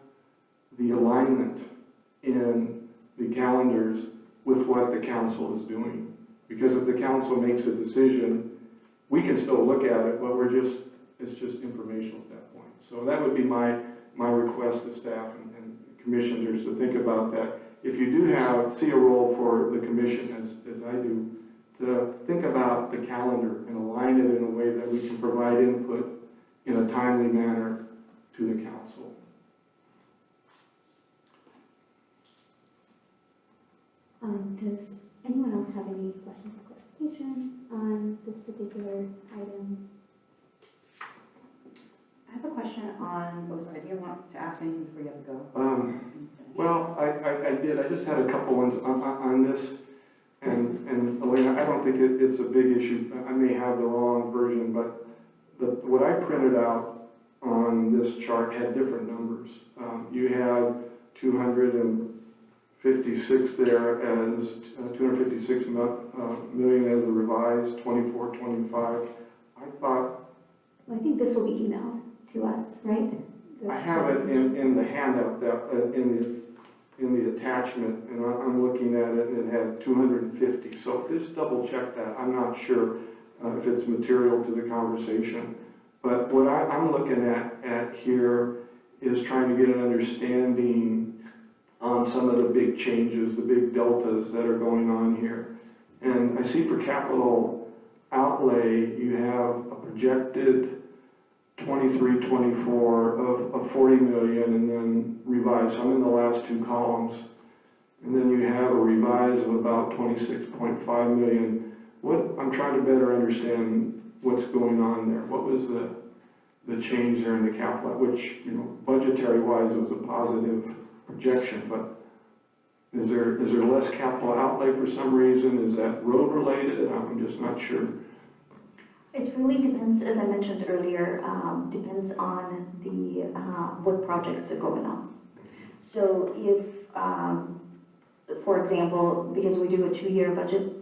the alignment in the calendars with what the council is doing. Because if the council makes a decision, we can still look at it, but it's just informational at that point. So that would be my request to staff and commissioners to think about that. If you do see a role for the commission, as I do, to think about the calendar and align it in a way that we can provide input in a timely manner to the council. Does anyone else have any questions or clarification on this particular item? I have a question on, sorry, do you want to ask anything before you have to go? Well, I did. I just had a couple ones on this. And Elena, I don't think it's a big issue. I may have the wrong version, but what I printed out on this chart had different numbers. You have 256 there as 256 million as the revised 24-25. I thought. Well, I think this will be emailed to us, right? I have it in the handout that in the attachment, and I'm looking at it, and it had 250. So just double check that. I'm not sure if it's material to the conversation. But what I'm looking at here is trying to get an understanding on some of the big changes, the big deltas that are going on here. And I see for capital outlay, you have a projected 23-24 of 40 million and then revised. So I'm in the last two columns. And then you have a revised of about 26.5 million. I'm trying to better understand what's going on there. What was the change there in the capital, which, budgetary wise was a positive projection, but is there less capital outlay for some reason? Is that road related? I'm just not sure. It really depends, as I mentioned earlier, depends on the what projects are going on. So if, for example, because we do a 2-year budget,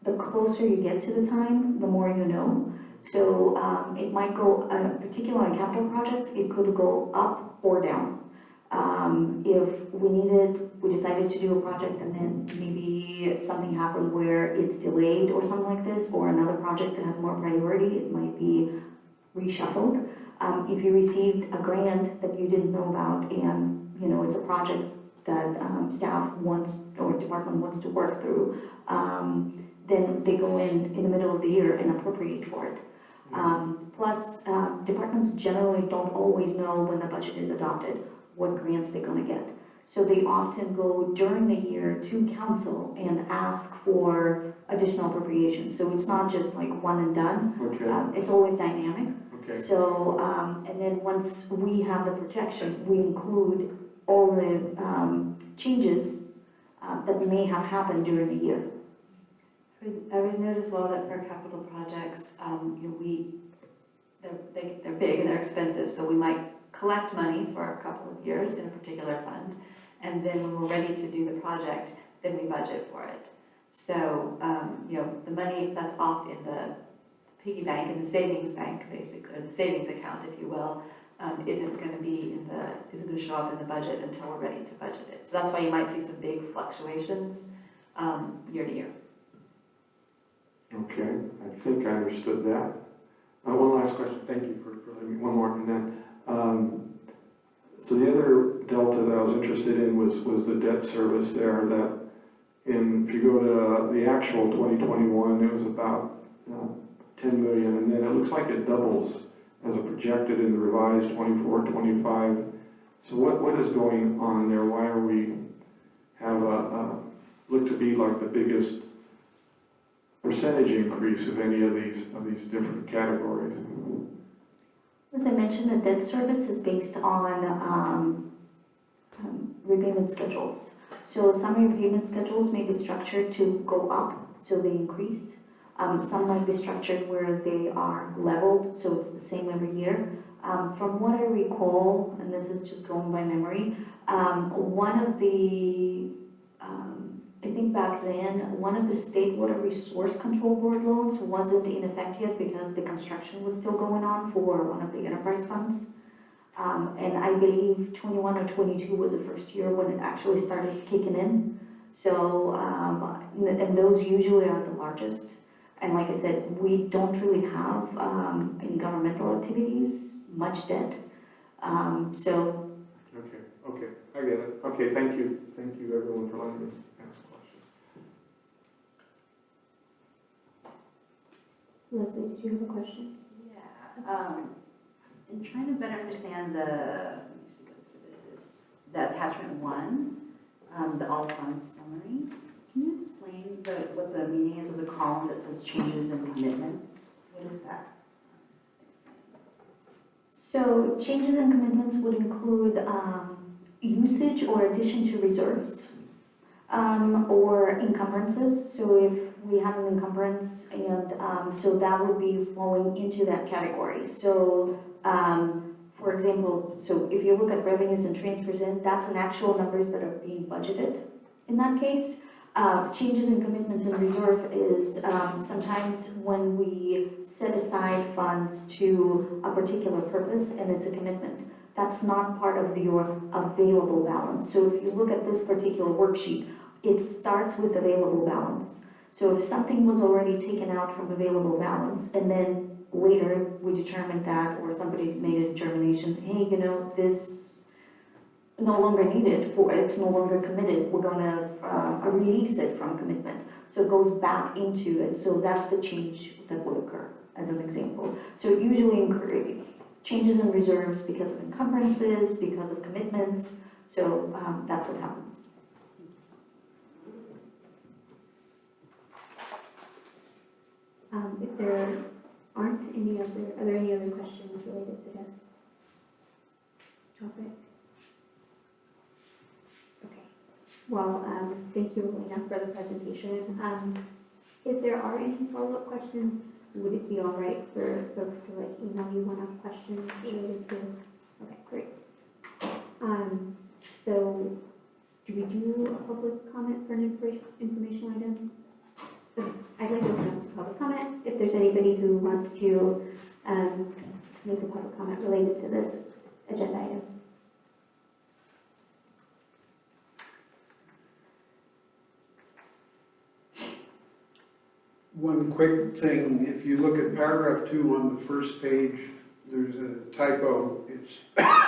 the closer you get to the time, the more you know. So it might go, particularly on capital projects, it could go up or down. If we decided to do a project and then maybe something happened where it's delayed or something like this, or another project that has more priority, it might be reshuffled. If you received a grant that you didn't know about and, it's a project that staff wants or department wants to work through, then they go in the middle of the year and appropriate for it. Plus, departments generally don't always know when the budget is adopted what grants they're going to get. So they often go during the year to council and ask for additional appropriations. So it's not just like one and done. Okay, It's always dynamic. okay, So, and then once we have the projection, we include all the changes that may have happened during the year. I would note as well that for capital projects, you know, they're big and they're expensive, so we might collect money for a couple of years in a particular fund, and then when we're ready to do the project, then we budget for it. So, you know, the money that's off in the piggy bank, in the savings bank, basically, or the savings account, if you will, isn't gonna show up in the budget until we're ready to budget it. So that's why you might see some big fluctuations, year to year. okay, I think I understood that. One last question, thank you for letting me, one more, and then, so the other delta that I was interested in was the debt service there, that if you go to the actual 2021, it was about 10 million, and then it looks like it doubles as a projected in the revised 24-25. So what is going on there? Why are we have look to be like the biggest percentage increase of any of these different categories? As I mentioned, the debt service is based on repayment schedules. So some repayment schedules may be structured to go up, so they increase. Some might be structured where they are leveled, so it's the same every year. From what I recall, and this is just going by memory, one of the, I think back then, one of the State Water Resource Control Board loans wasn't in effect yet because the construction was still going on for one of the enterprise funds. And I believe 21 or 22 was the first year when it actually started kicking in. So, and those usually are the largest. And like I said, we don't really have, in governmental activities, much debt. So. Okay, I get it. Okay, thank you everyone for letting me ask questions. Leslie, did you have a question? Yeah, in trying to better understand let me see what it is, the attachment 1, the all funds summary. Can you explain what the meaning is of the column that says changes in commitments? What is that? So changes in commitments would include usage or addition to reserves or encumbrances. So if we have an encumbrance and so that would be falling into that category. So for example, so if you look at revenues and transfers in, that's an actual numbers that are being budgeted in that case. Changes in commitments and reserve is sometimes when we set aside funds to a particular purpose and it's a commitment. That's not part of your available balance. So if you look at this particular worksheet, it starts with available balance. So if something was already taken out from available balance and then later we determined that, or somebody made a determination, hey, you know, this no longer needed, it's no longer committed, we're gonna release it from commitment. So it goes back into it, so that's the change that would occur, as an example. So it usually changes in reserves because of encumbrances, because of commitments, so that's what happens. If there aren't any other, are there any other questions related to this topic? Okay. Well, thank you, Elena, for the presentation. If there are any follow-up questions, would it be all right for folks to like email you one-off questions related to? Okay, great. So do we do a public comment for an informational item? Okay, I'd like to open up to public comment. If there's anybody who wants to make a public comment related to this agenda item. One quick thing, if you look at paragraph 2 on the first page, there's a typo. It's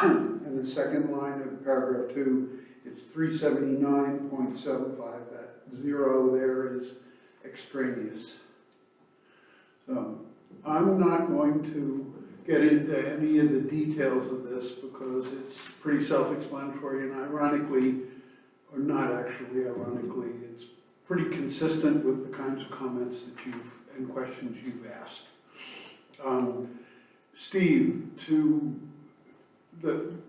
in the second line of paragraph 2, it's 379.75. That 0 there is extraneous. So I'm not going to get into any of the details of this because it's pretty self-explanatory, and ironically, or not actually, ironically. It's pretty consistent with the kinds of comments that and questions you've asked. Steve,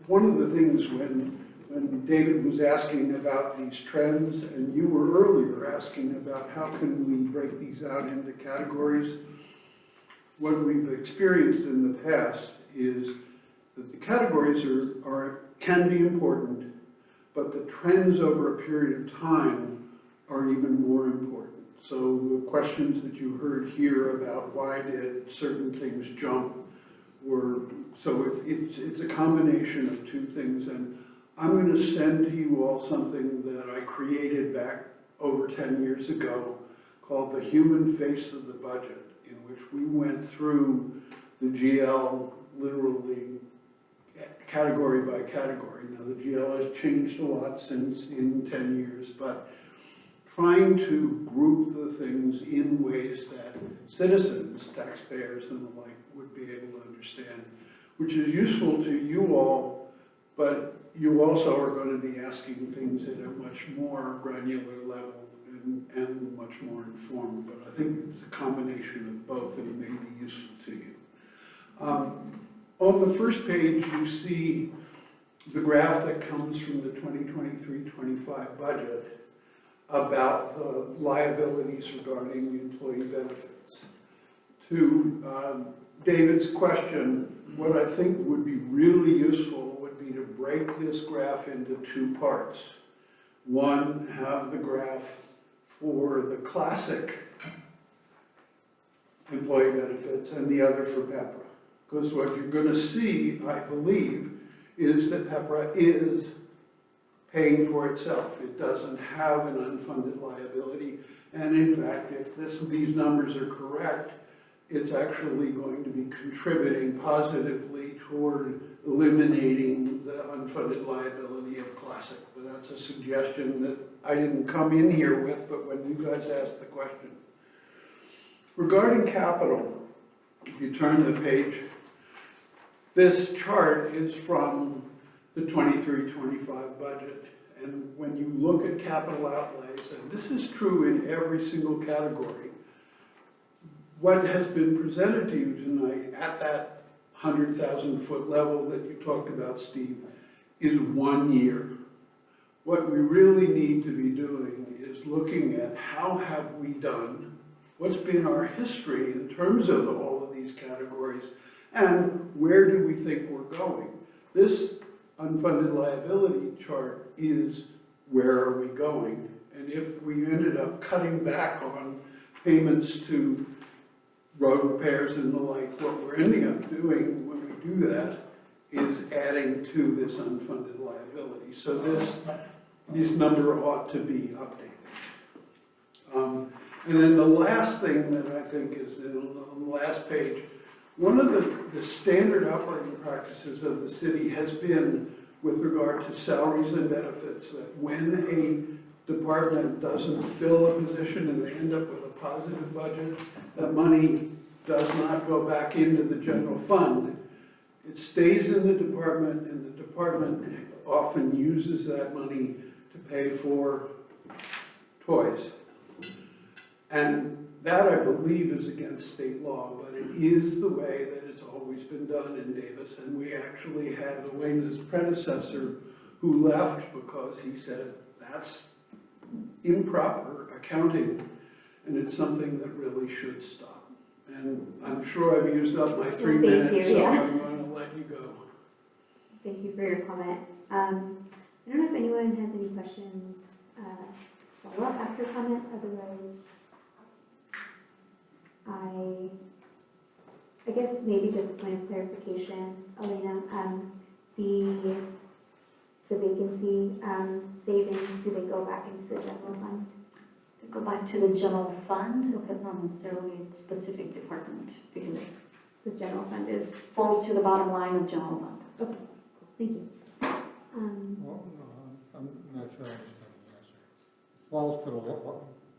one of the things when David was asking about these trends, and you were earlier asking about how can we break these out into categories, what we've experienced in the past is that the categories can be important, but the trends over a period of time are even more important. So the questions that you heard here about why did certain things jump it's a combination of two things, and I'm going to send to you all something that I created back over 10 years ago called The Human Face of the Budget, in which we went through the GL literally category by category. Now the GL has changed a lot since in 10 years, but trying to group the things in ways that citizens, taxpayers and the like would be able to understand, which is useful to you all, but you also are going to be asking things at a much more granular level and much more informed, but I think it's a combination of both and may be useful to you. On the first page, you see the graph that comes from the 2023-25 budget about the liabilities regarding the employee benefits. To David's question, what I think would be really useful would be to break this graph into two parts. One, have the graph for the classic employee benefits and the other for PEPRA. Because what you're going to see, I believe, is that PEPRA is paying for itself. It doesn't have an unfunded liability. And in fact, if these numbers are correct, it's actually going to be contributing positively toward eliminating the unfunded liability of Classic. But that's a suggestion that I didn't come in here with, but when you guys asked the question. Regarding capital, if you turn the page, this chart is from the 23-25 budget. And when you look at capital outlays, and this is true in every single category, what has been presented to you tonight at that 100,000 foot level that you talked about, Steve, is 1 year. What we really need to be doing is looking at how have we done, what's been our history in terms of all of these categories, and where do we think we're going. This unfunded liability chart is where are we going, and if we ended up cutting back on payments to road repairs and the like, what we're ending up doing when we do that is adding to this unfunded liability. So this number ought to be updated. And then the last thing that I think is on the last page, one of the standard operating practices of the city has been with regard to salaries and benefits, that when a department doesn't fill a position and they end up with a positive budget, that money does not go back into the general fund. It stays in the department, and the department often uses that money to pay for toys. And that, I believe, is against state law, but it is the way that it's always been done in Davis. And we actually had Elena's predecessor who left because he said, that's improper accounting, and it's something that really should stop. And I'm sure I've used up my 3 minutes, so I'm going to let you go. Thank you for your comment. I don't know if anyone has any questions follow up after comment, otherwise I guess maybe just a point of clarification, Elena, the vacancy savings, do they go back into the general fund? They go back to the general fund, but not necessarily a specific department, because The general fund is, falls to the bottom line of general fund. okay, thank you. Well, I'm not sure I understand the answer. It falls to the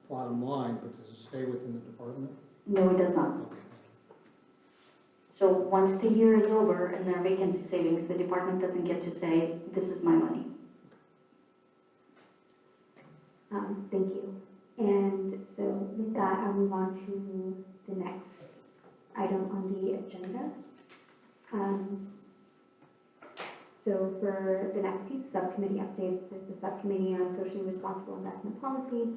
bottom line, but does it stay within the department? No, it does not. Okay. So once the year is over and there are vacancy savings, the department doesn't get to say, this is my money. Thank you. And so with that, I'll move on to the next item on the agenda. So for the next piece, subcommittee updates, there's the subcommittee on socially responsible investment policy.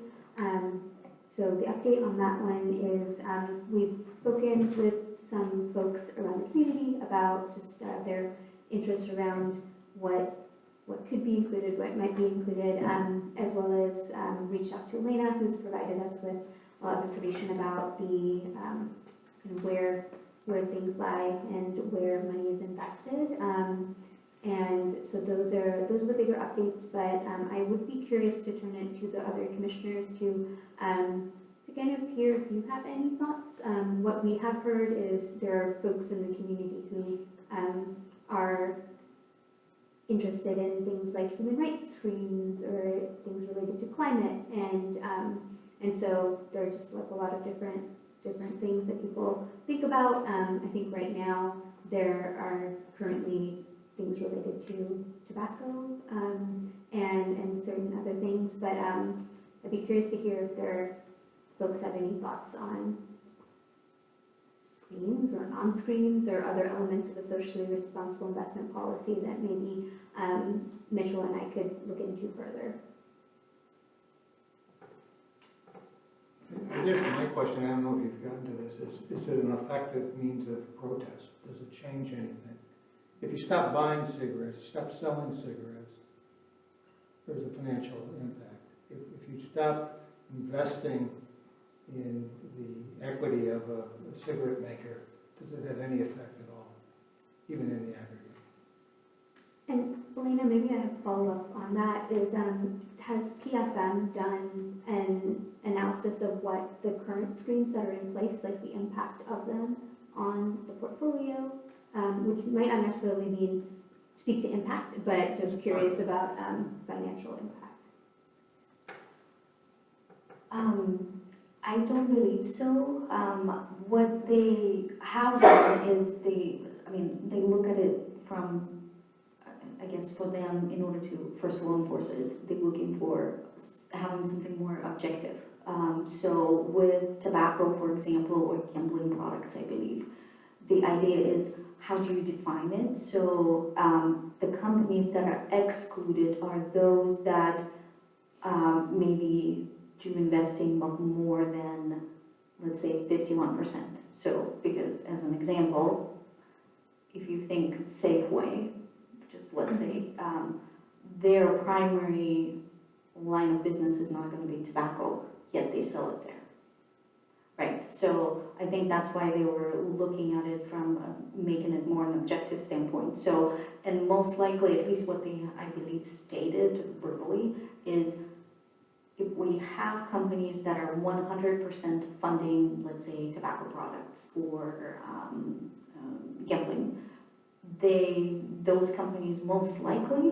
So the update on that one is we've spoken with some folks around the community about just their interest around what could be included, what might be included, as well as reached out to Elena, who's provided us with a lot of information about the kind of where things lie and where money is invested. And so those are the bigger updates, but I would be curious to turn it to the other commissioners to kind of hear if you have any thoughts. What we have heard is there are folks in the community who are interested in things like human rights screens or things related to climate, and so there are just like a lot of different things that people think about. I think right now there are currently things related to tobacco and certain other things, but I'd be curious to hear if there folks have any thoughts on screens or non-screens or other elements of a socially responsible investment policy that maybe Mitchell and I could look into further. I guess my question, I don't know if you've gotten to this, is it an effective means of protest? Does it change anything? If you stop buying cigarettes, you stop selling cigarettes, there's a financial impact. If you stop investing in the equity of a cigarette maker, does it have any effect at all, even in the aggregate? And Elena, maybe a follow-up on that is, has PFM done an analysis of what the current screens that are in place, like the impact of them on the portfolio, which might not necessarily speak to impact, but just curious about financial impact. I don't believe so. What they have done is they look at it from, I guess for them, in order to first of all enforce it, they're looking for having something more objective. So with tobacco, for example, or gambling products, I believe, the idea is how do you define it? So the companies that are excluded are those that maybe do investing of more than, let's say, 51%. So, because as an example, if you think Safeway, just let's say, their primary line of business is not going to be tobacco, yet they sell it there. Right, so I think that's why they were looking at it from making it more an objective standpoint. So, and most likely, at least what they, I believe, stated verbally, is if we have companies that are 100% funding, let's say, tobacco products or gambling, those companies most likely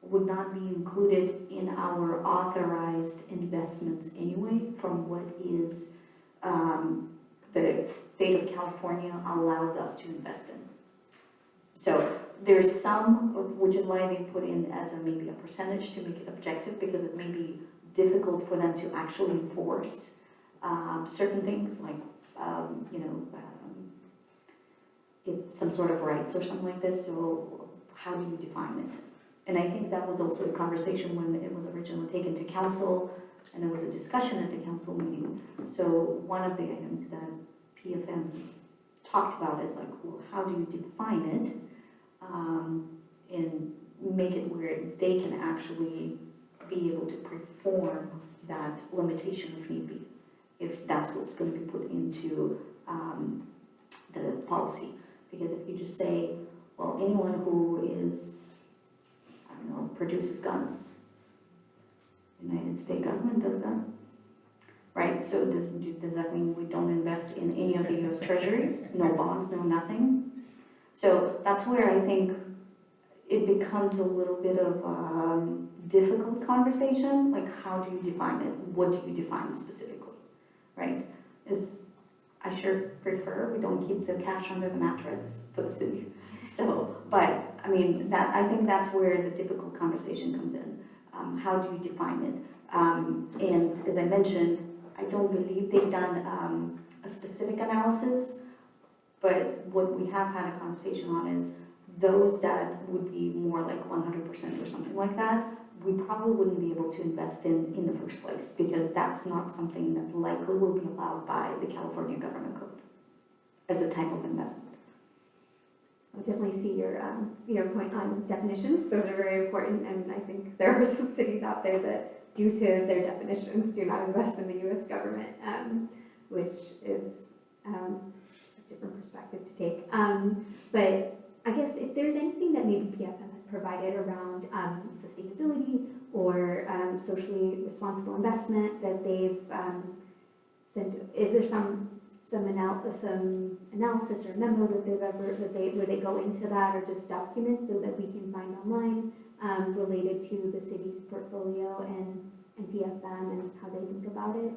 would not be included in our authorized investments anyway, from what is the state of California allows us to invest in. So there's some, which is why they put in as maybe a percentage to make it objective, because it may be difficult for them to actually enforce certain things like, if some sort of rights or something like this. So how do you define it? And I think that was also a conversation when it was originally taken to council, and there was a discussion at the council meeting. So one of the items that PFM talked about is like, well, how do you define it and make it where they can actually be able to perform that limitation if need be, if that's what's going to be put into the policy. Because if you just say, well, anyone who is, I don't know, produces guns, the United States government does that, right? So does that mean we don't invest in any of the U.S. treasuries? No bonds, no nothing? So that's where I think it becomes a little bit of a difficult conversation, like how do you define it? What do you define specifically, right? I sure prefer we don't keep the cash under the mattress for the city. So, but I mean, I think that's where the difficult conversation comes in. How do you define it? And as I mentioned, I don't believe they've done a specific analysis, but what we have had a conversation on is those that would be more like 100% or something like that, we probably wouldn't be able to invest in the first place, because that's not something that likely will be allowed by the California Government Code as a type of investment. I definitely see your point on definitions. Those are very important, and I think there are some cities out there that, due to their definitions, do not invest in the U.S. government, which is a different perspective to take. But I guess if there's anything that maybe PFM has provided around sustainability or socially responsible investment that they've sent, is there some analysis or memo that they've ever, where they go into that, or just documents so that we can find online related to the city's portfolio and PFM and how they think about it?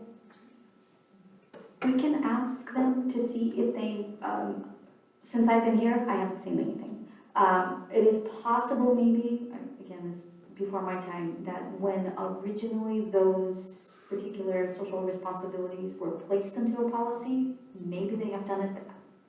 We can ask them to see if they, since I've been here, I haven't seen anything. It is possible maybe, again, this before my time, that when originally those particular social responsibilities were placed into a policy, maybe they have done it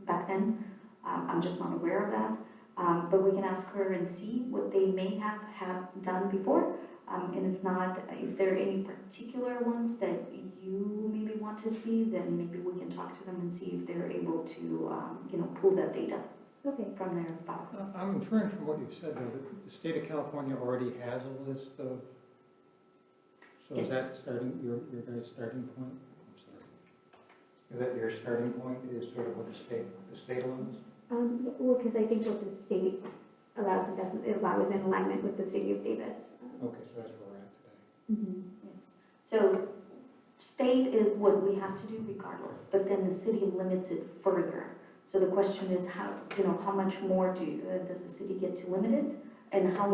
back then. I'm just not aware of that. But we can ask her and see what they may have done before. And if not, if there are any particular ones that you maybe want to see, then maybe we can talk to them and see if they're able to, pull that data from their files. I'm inferring from what you said, though, that the state of California already has a list of, so is that your guys' starting point? I'm sorry. Is that your starting point, is sort of what the state allows? Well, because I think what the state allows is in alignment with the city of Davis. Okay, so that's where we're at today. Mm-hmm. Yes. So state is what we have to do regardless, but then the city limits it further. So the question is how much more does the city get to limit it, and how,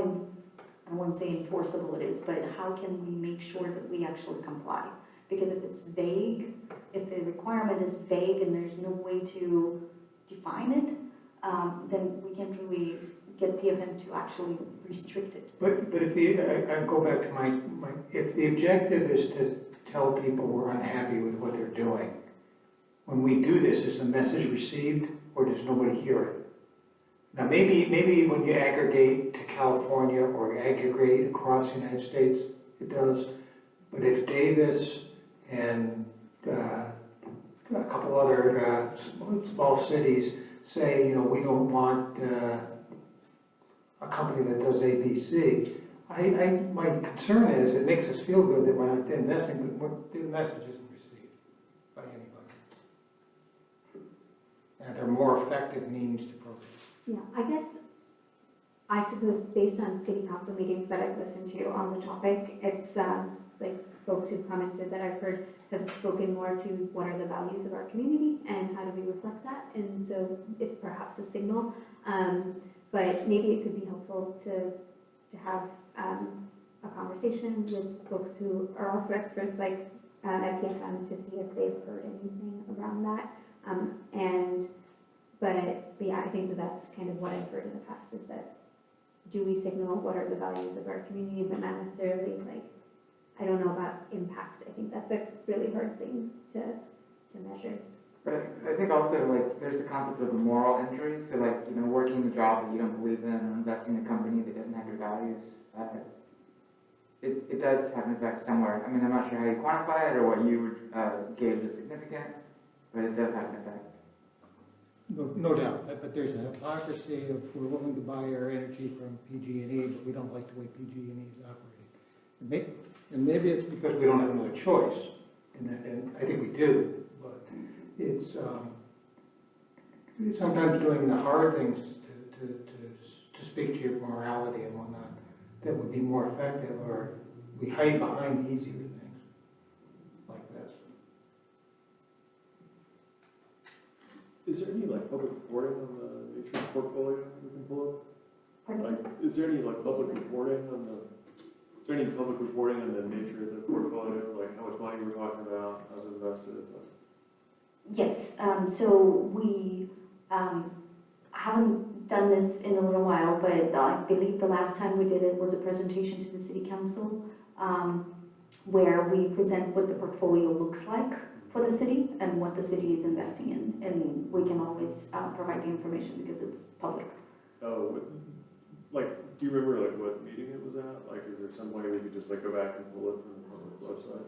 I won't say enforceable it is, but how can we make sure that we actually comply? Because if it's vague, if the requirement is vague and there's no way to define it, then we can't really get PFM to actually restrict it. But if I go back to if the objective is to tell people we're unhappy with what they're doing, when we do this, is the message received, or does nobody hear it? Now, maybe when you aggregate to California or aggregate across the United States, it does. But if Davis and a couple other small cities say, we don't want a company that does ABC, my concern is it makes us feel good that we're not investing, but the message isn't received by anybody. And there are more effective means to protest. Yeah, I suppose based on city council meetings that I've listened to on the topic, it's like folks who've commented that I've heard have spoken more to what are the values of our community and how do we reflect that. And so it's perhaps a signal, but maybe it could be helpful to have a conversation with folks who are also experts like at PFM to see if they've heard anything around that. But yeah, I think that's kind of what I've heard in the past, is that do we signal what are the values of our community, but not necessarily I don't know about impact. I think that's a really hard thing to measure. But I think also, there's the concept of a moral injury, so working the job that you don't believe in, or investing in a company that doesn't have your values, it does have an effect somewhere. I mean, I'm not sure how you quantify it or what you gauge as significant, but it does have an effect. No doubt, but there's a hypocrisy of we're willing to buy our energy from PG&E, but we don't like the way PG&E is operating. And maybe it's because we don't have another choice, and I think we do, but it's sometimes doing the hard things to speak to your morality and whatnot that would be more effective, or we hide behind easier things like this. Is there any public reporting on the nature of the portfolio we can pull up? Pardon? Is there any public reporting on the nature of the portfolio? How much money we're talking about, how's it invested? Yes, so we haven't done this in a little while, but I believe the last time we did it was a presentation to the city council. where we present what the portfolio looks like for the city and what the city is investing in. And we can always provide the information because it's public. Oh, like, do you remember like what meeting it was at? Like, is there some way we could just like go back and pull it from the public website?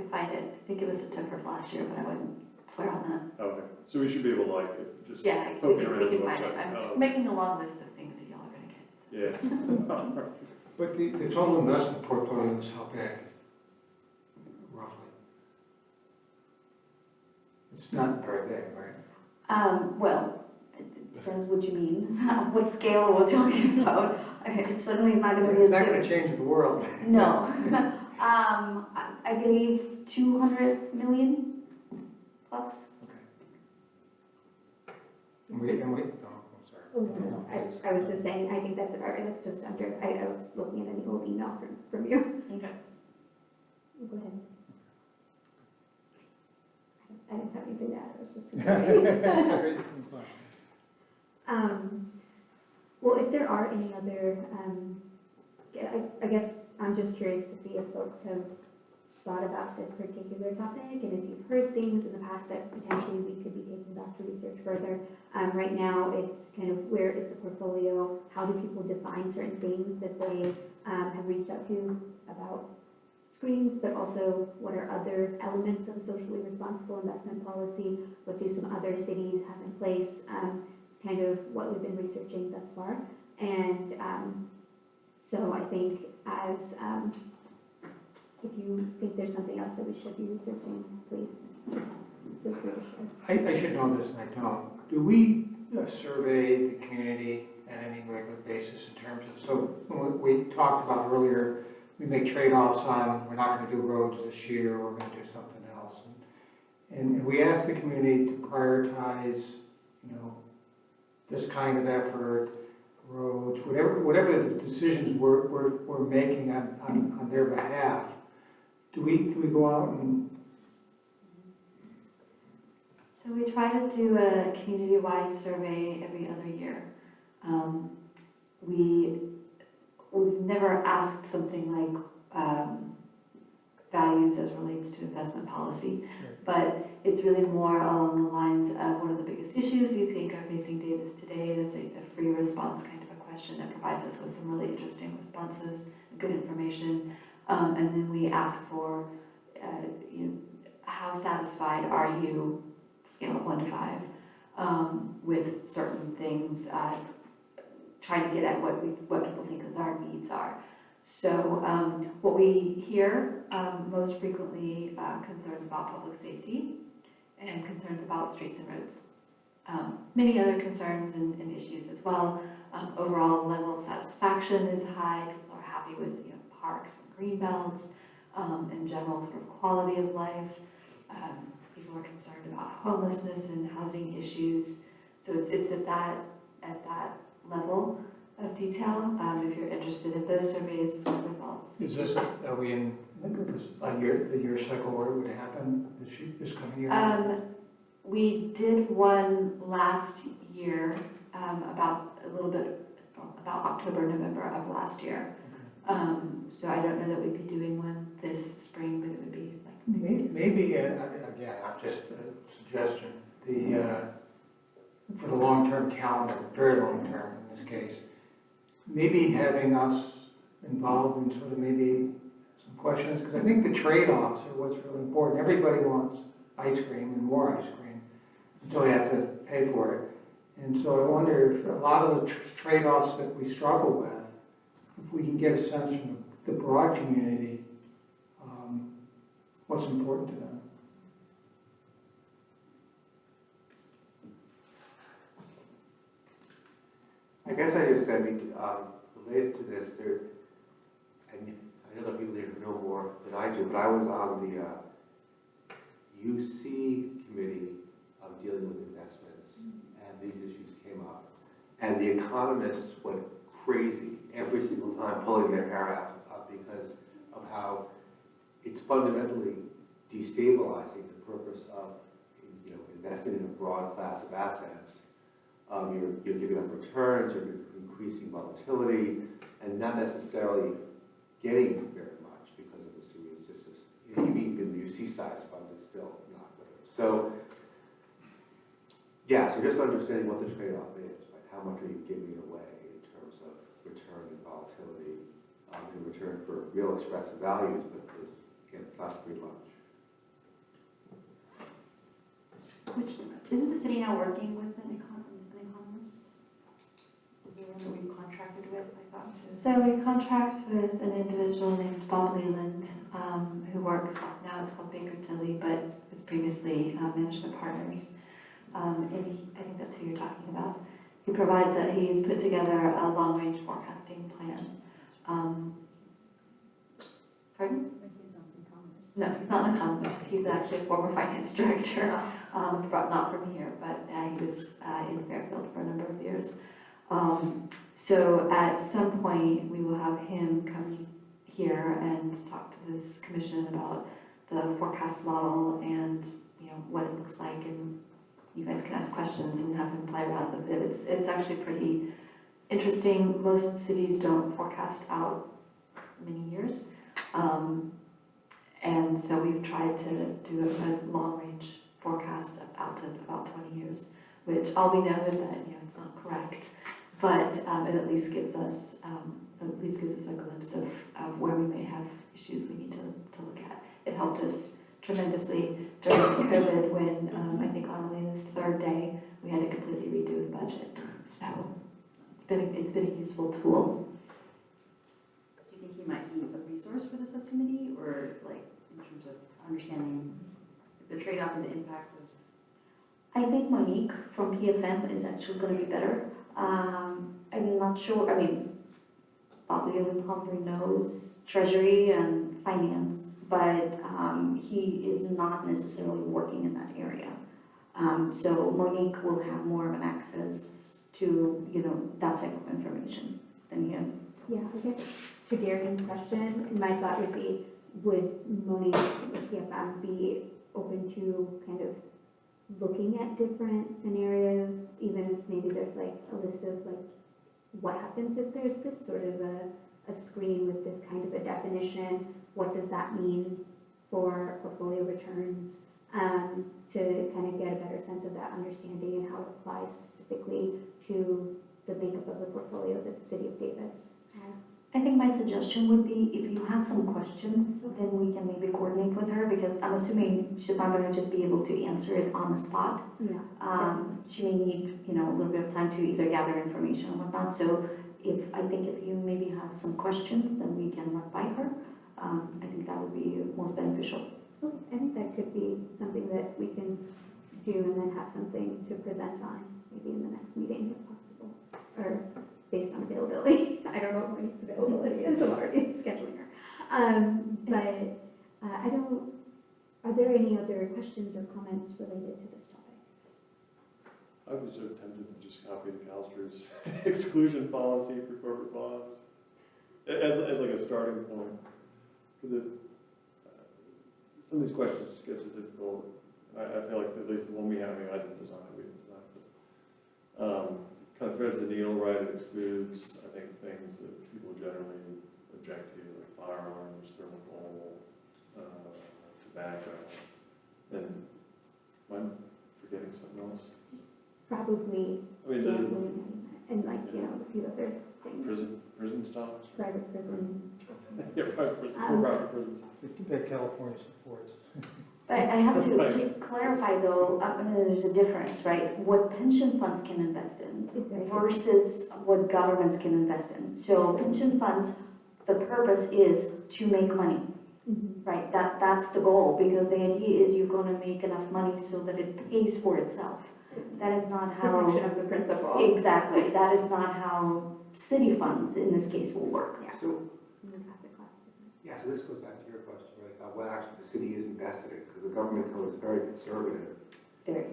I find it, I think it was September of last year, but I wouldn't swear on that. Okay, so we should be able to like, just Yeah, we poking can, around we the can find it. website. I'm making a long list of things that y'all are gonna get. Yeah. But the total investment portfolio is how big, roughly? It's not very big, right? Well, it depends what you mean, what scale we're talking about. It certainly is not going to be as It's not big. gonna change the world. No. I believe 200 million plus. And we, oh, I'm sorry. Oh, no, I was just saying, I think that's about right, that's just under, I was looking at an old email from you. Okay. Go ahead. I didn't have anything to add, I was just confirming. Well, if there are any other, I guess I'm just curious to see if folks have thought about this particular topic, and if you've heard things in the past that potentially we could be taking back to research further. Right now, it's kind of where is the portfolio, how do people define certain things that they have reached out to about screens, but also what are other elements of a socially responsible investment policy, what do some other cities have in place. It's kind of what we've been researching thus far. And so I think as if you think there's something else that we should be researching, please feel free to share. I should know this and I don't. Do we survey the community at any regular basis in terms of, so when we talked about earlier, we make trade-offs on, we're not gonna do roads this year, we're gonna do something else. And we ask the community to prioritize, you know, this kind of effort, roads, whatever the decisions we're making on their behalf. Do we go out and? So we try to do a community-wide survey every other year. We've never asked something like values as relates to investment policy, but it's really more along the lines of what are the biggest issues you think are facing Davis today. That's a free response kind of a question that provides us with some really interesting responses, good information, and then we ask for, you know, how satisfied are you, scale of 1 to 5, with certain things, trying to get at what people think that our needs are. So what we hear most frequently, concerns about public safety and concerns about streets and roads. Many other concerns and issues as well. Overall level of satisfaction is high. People are happy with, you know, parks and green belts, in general sort of quality of life. People are concerned about homelessness and housing issues. So it's at that level of detail, if you're interested in those surveys results. Is this, are we in the year cycle where it would happen this coming year? We did one last year, about October, November of last year. So I don't know that we'd be doing one this spring, but it would be like. Maybe, again, just a suggestion, for the long-term calendar, very long-term in this case, maybe having us involved in sort of maybe some questions, because I think the trade-offs are what's really important. Everybody wants ice cream and more ice cream until they have to pay for it. And so I wonder if a lot of the trade-offs that we struggle with, if we can get a sense from the broad community, what's important to them. I guess I just said, related to this, and I know that people here know more than I do, but I was on the UC committee of dealing with investments, and these issues came up. And the economists went crazy every single time pulling their hair out because of how it's fundamentally destabilizing the purpose of, you know, investing in a broad class of assets You're giving up returns, you're increasing volatility, and not necessarily getting very much because of the series. Just as, even your C-size fund is still not good. So, yeah, so just understanding what the trade-off is, right? How much are you giving away in terms of return and volatility in return for real expressive values, but again, it's not free lunch. Isn't the city now working with an economist? Is there one that we've contracted with, I thought, to? So we contract with an individual named Bob Leland, who works, now it's called Baker Tilly, but was previously Management Partners. And I think that's who you're talking about. He provides he's put together a long-range forecasting plan. Pardon? He's not an economist. No, he's not an economist. He's actually a former finance director, not from here, but he was in Fairfield for a number of years. So at some point, we will have him come here and talk to this commission about the forecast model and what it looks like, and you guys can ask questions and have him play around with it. It's actually pretty interesting. Most cities don't forecast out many years. And so we've tried to do a long-range forecast out to about 20 years, which all we know is that it's not correct, but it at least gives us a glimpse of where we may have issues we need to look at. It helped us tremendously during COVID when I think on Elena's third day we had to completely redo the budget. So it's been a useful tool. Do you think he might be a resource for the subcommittee, or like in terms of understanding the trade-off and the impacts of? I think Monique from PFM is actually going to be better. I'm not sure, I mean, Bob Leland probably knows treasury and finance, but he is not necessarily working in that area. So Monique will have more of an access to, that type of information than him. Yeah, I guess to Darian's question, my thought would be, would Monique with PFM be open to kind of looking at different scenarios, even if maybe there's like a list of like, what happens if there's this sort of a screen with this kind of a definition? What does that mean for portfolio returns? To kind of get a better sense of that understanding and how it applies specifically to the makeup of the portfolio that the city of Davis has. I think my suggestion would be if you have some questions, then we can maybe coordinate with her, because I'm assuming she's not going to just be able to answer it on the spot. Yeah. She may need, a little bit of time to either gather information or whatnot. So I think if you maybe have some questions, then we can run by her. I think that would be most beneficial. Okay, I think that could be something that we can do and then have something to present on, maybe in the next meeting if possible, or based on availability. I don't know what Monique's availability is, I'm already scheduling her. Are there any other questions or comments related to this topic? I would be so tempted to just copy the CalSTRS exclusion policy for corporate bonds as like a starting point. Because some of these questions just get so difficult. I feel like at least the one we have, I didn't design it, we didn't design it. Kind of threads the needle, right? It excludes, I think, things that people generally object to, like firearms, thermal, tobacco. And am I forgetting something else? Probably I mean, gambling and like, a few other things. prison stocks? Private prison. Yeah, private prisons. That California supports. But I have to just clarify though, there's a difference, right? What pension funds can invest in Is there versus what governments can invest in. So pension funds, the purpose is to make money, right? That's the goal, because the idea is you're going to make enough money so that it pays for itself. That is not how... Protection of the principal. Exactly. That is not how city funds, in this case, will work. Yeah. So, Asset class. yeah, so this goes back to your question, right, about what actually the city is invested in, because the government code is very conservative. Very.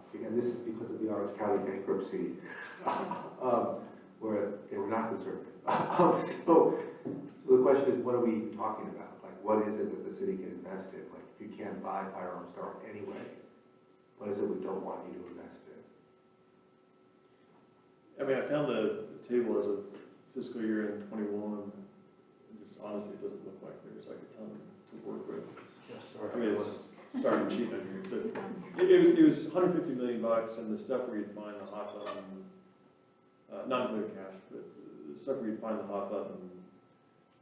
And this is because of the Orange County bankruptcy, where they were not conservative. So the question is, what are we even talking about? Like, what is it that the city can invest in? Like, if you can't buy firearms anyway, what is it we don't want you to invest in? mean, I found the table as of fiscal year in '21, and just honestly, it doesn't look like there's like a ton to work with. I mean, it's starting cheap in here, but it was 150 million bucks, and the stuff where you'd find the hot button, not including cash, but the stuff where you'd find the hot button.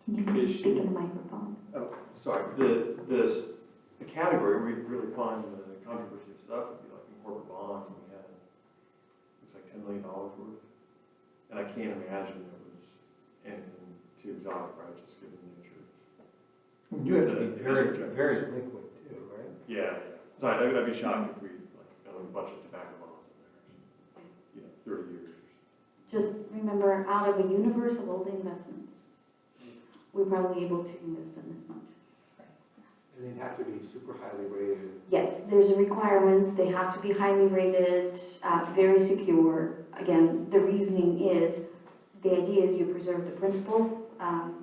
Can you please speak in the microphone? Oh, sorry, the category where you'd really find the controversial stuff would be like in corporate bonds, and we had, looks like $10 million worth. And I can't imagine it was anything too exotic, right, just given the nature. You have to be very liquid too, right? Yeah, yeah. So I'd be shocked if we like owned a bunch of tobacco bonds in there, 30 years. Just remember, out of a universe of all the investments, we're probably able to invest in this much. And they'd have to be super highly rated. Yes, there's requirements, they have to be highly rated, very secure. Again, the reasoning is, the idea is you preserve the principal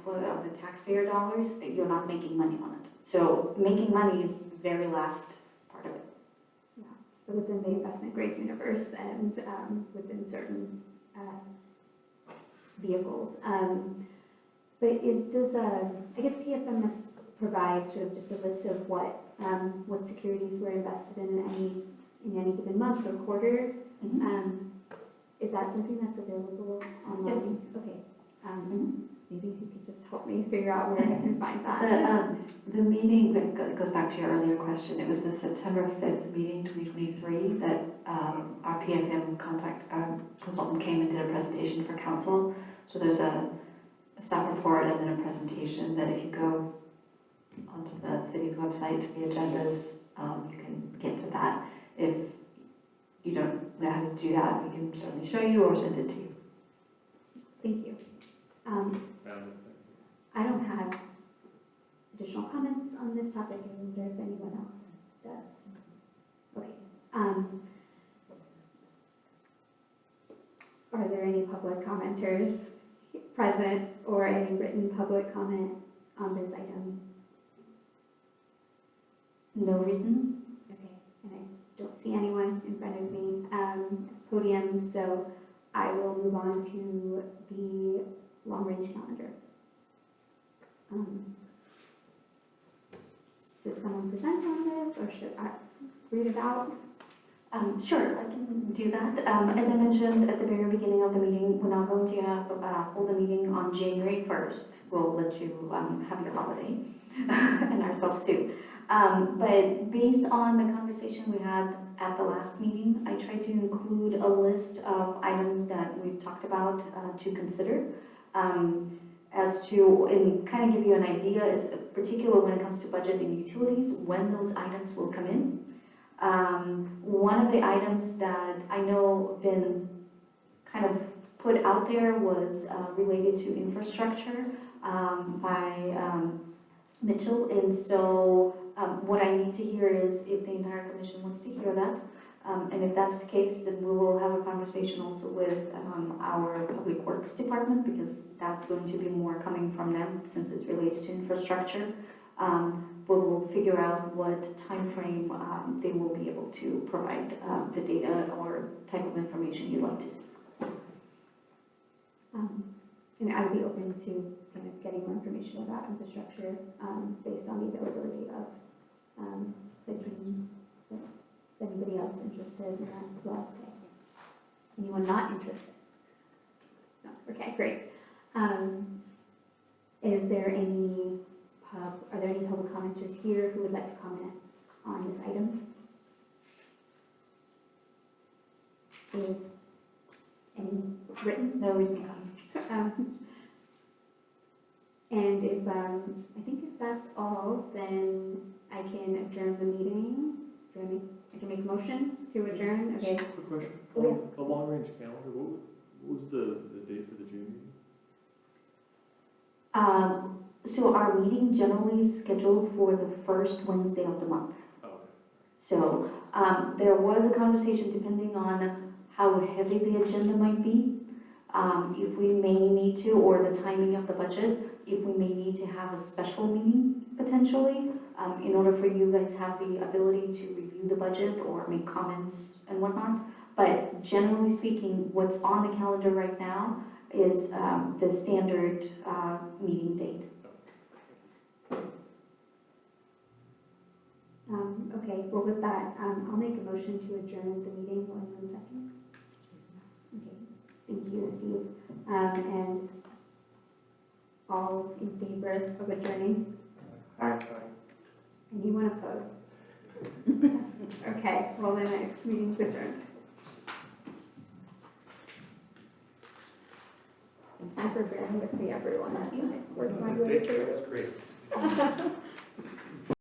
for the taxpayer dollars, you're not making money on it. So making money is the very last part of it. So within the investment grade universe and within certain vehicles. But it does, I guess PFMS provide sort of just a list of what securities were invested in any given month or quarter. Is that something that's available online? Yes. Okay. Maybe you could just help me figure out where I can find that. The meeting, that goes back to your earlier question, it was the September 5th meeting, 2023, that our PFM consultant came and did a presentation for council. So there's a staff report and then a presentation that if you go onto the city's website, the agendas, you can get to that. If you don't know how to do that, we can certainly show you or send it to you. Thank you. I don't have additional comments on this topic. I wonder if anyone else does. Okay. Are there any public commenters present or any written public comment on this item? No written? Okay, and I don't see anyone in front of me at the podium, so I will move on to the long-range calendar. Did someone present on this, or should I read it out? Sure, I can do that. As I mentioned at the very beginning of the meeting, we're not going to hold a meeting on January 1st. We'll let you have your holiday, and ourselves too. But based on the conversation we had at the last meeting, I tried to include a list of items that we've talked about to consider. As to, and kind of give you an idea, is particularly when it comes to budget and utilities, when those items will come in. One of the items that I know been kind of put out there was related to infrastructure by Mitchell, and so what I need to hear is if the entire commission wants to hear that, and if that's the case, then we will have a conversation also with our Public Works Department, because that's going to be more coming from them since it relates to infrastructure. But we'll figure out what time frame they will be able to provide the data or type of information you'd like to see. And I would be open to kind of getting more information about infrastructure based on the availability of the team. Is anybody else interested in that as well? Okay. Anyone not interested? No. Okay, great. Is there any are there any public commenters here who would like to comment on this item? Is any written? No written comments. And if, I think if that's all, then I can adjourn the meeting. I can make a motion to adjourn, okay? Quick question. Oh, yeah. The long-range calendar, what was the date for the June meeting? So our meeting generally is scheduled for the first Wednesday of the month. Oh, okay. So there was a conversation depending on how heavy the agenda might be. If we may need to, or the timing of the budget, if we may need to have a special meeting potentially, in order for you guys to have the ability to review the budget or make comments and whatnot. But generally speaking, what's on the calendar right now is the standard meeting date. Okay, well with that, I'll make a motion to adjourn the meeting. 1 second. Okay, thank you, Steve. And all in favor of adjourning? Anyone opposed? Okay, well the next meeting's adjourned. Thank you for bearing with me, everyone. We're glad we're here. That's great.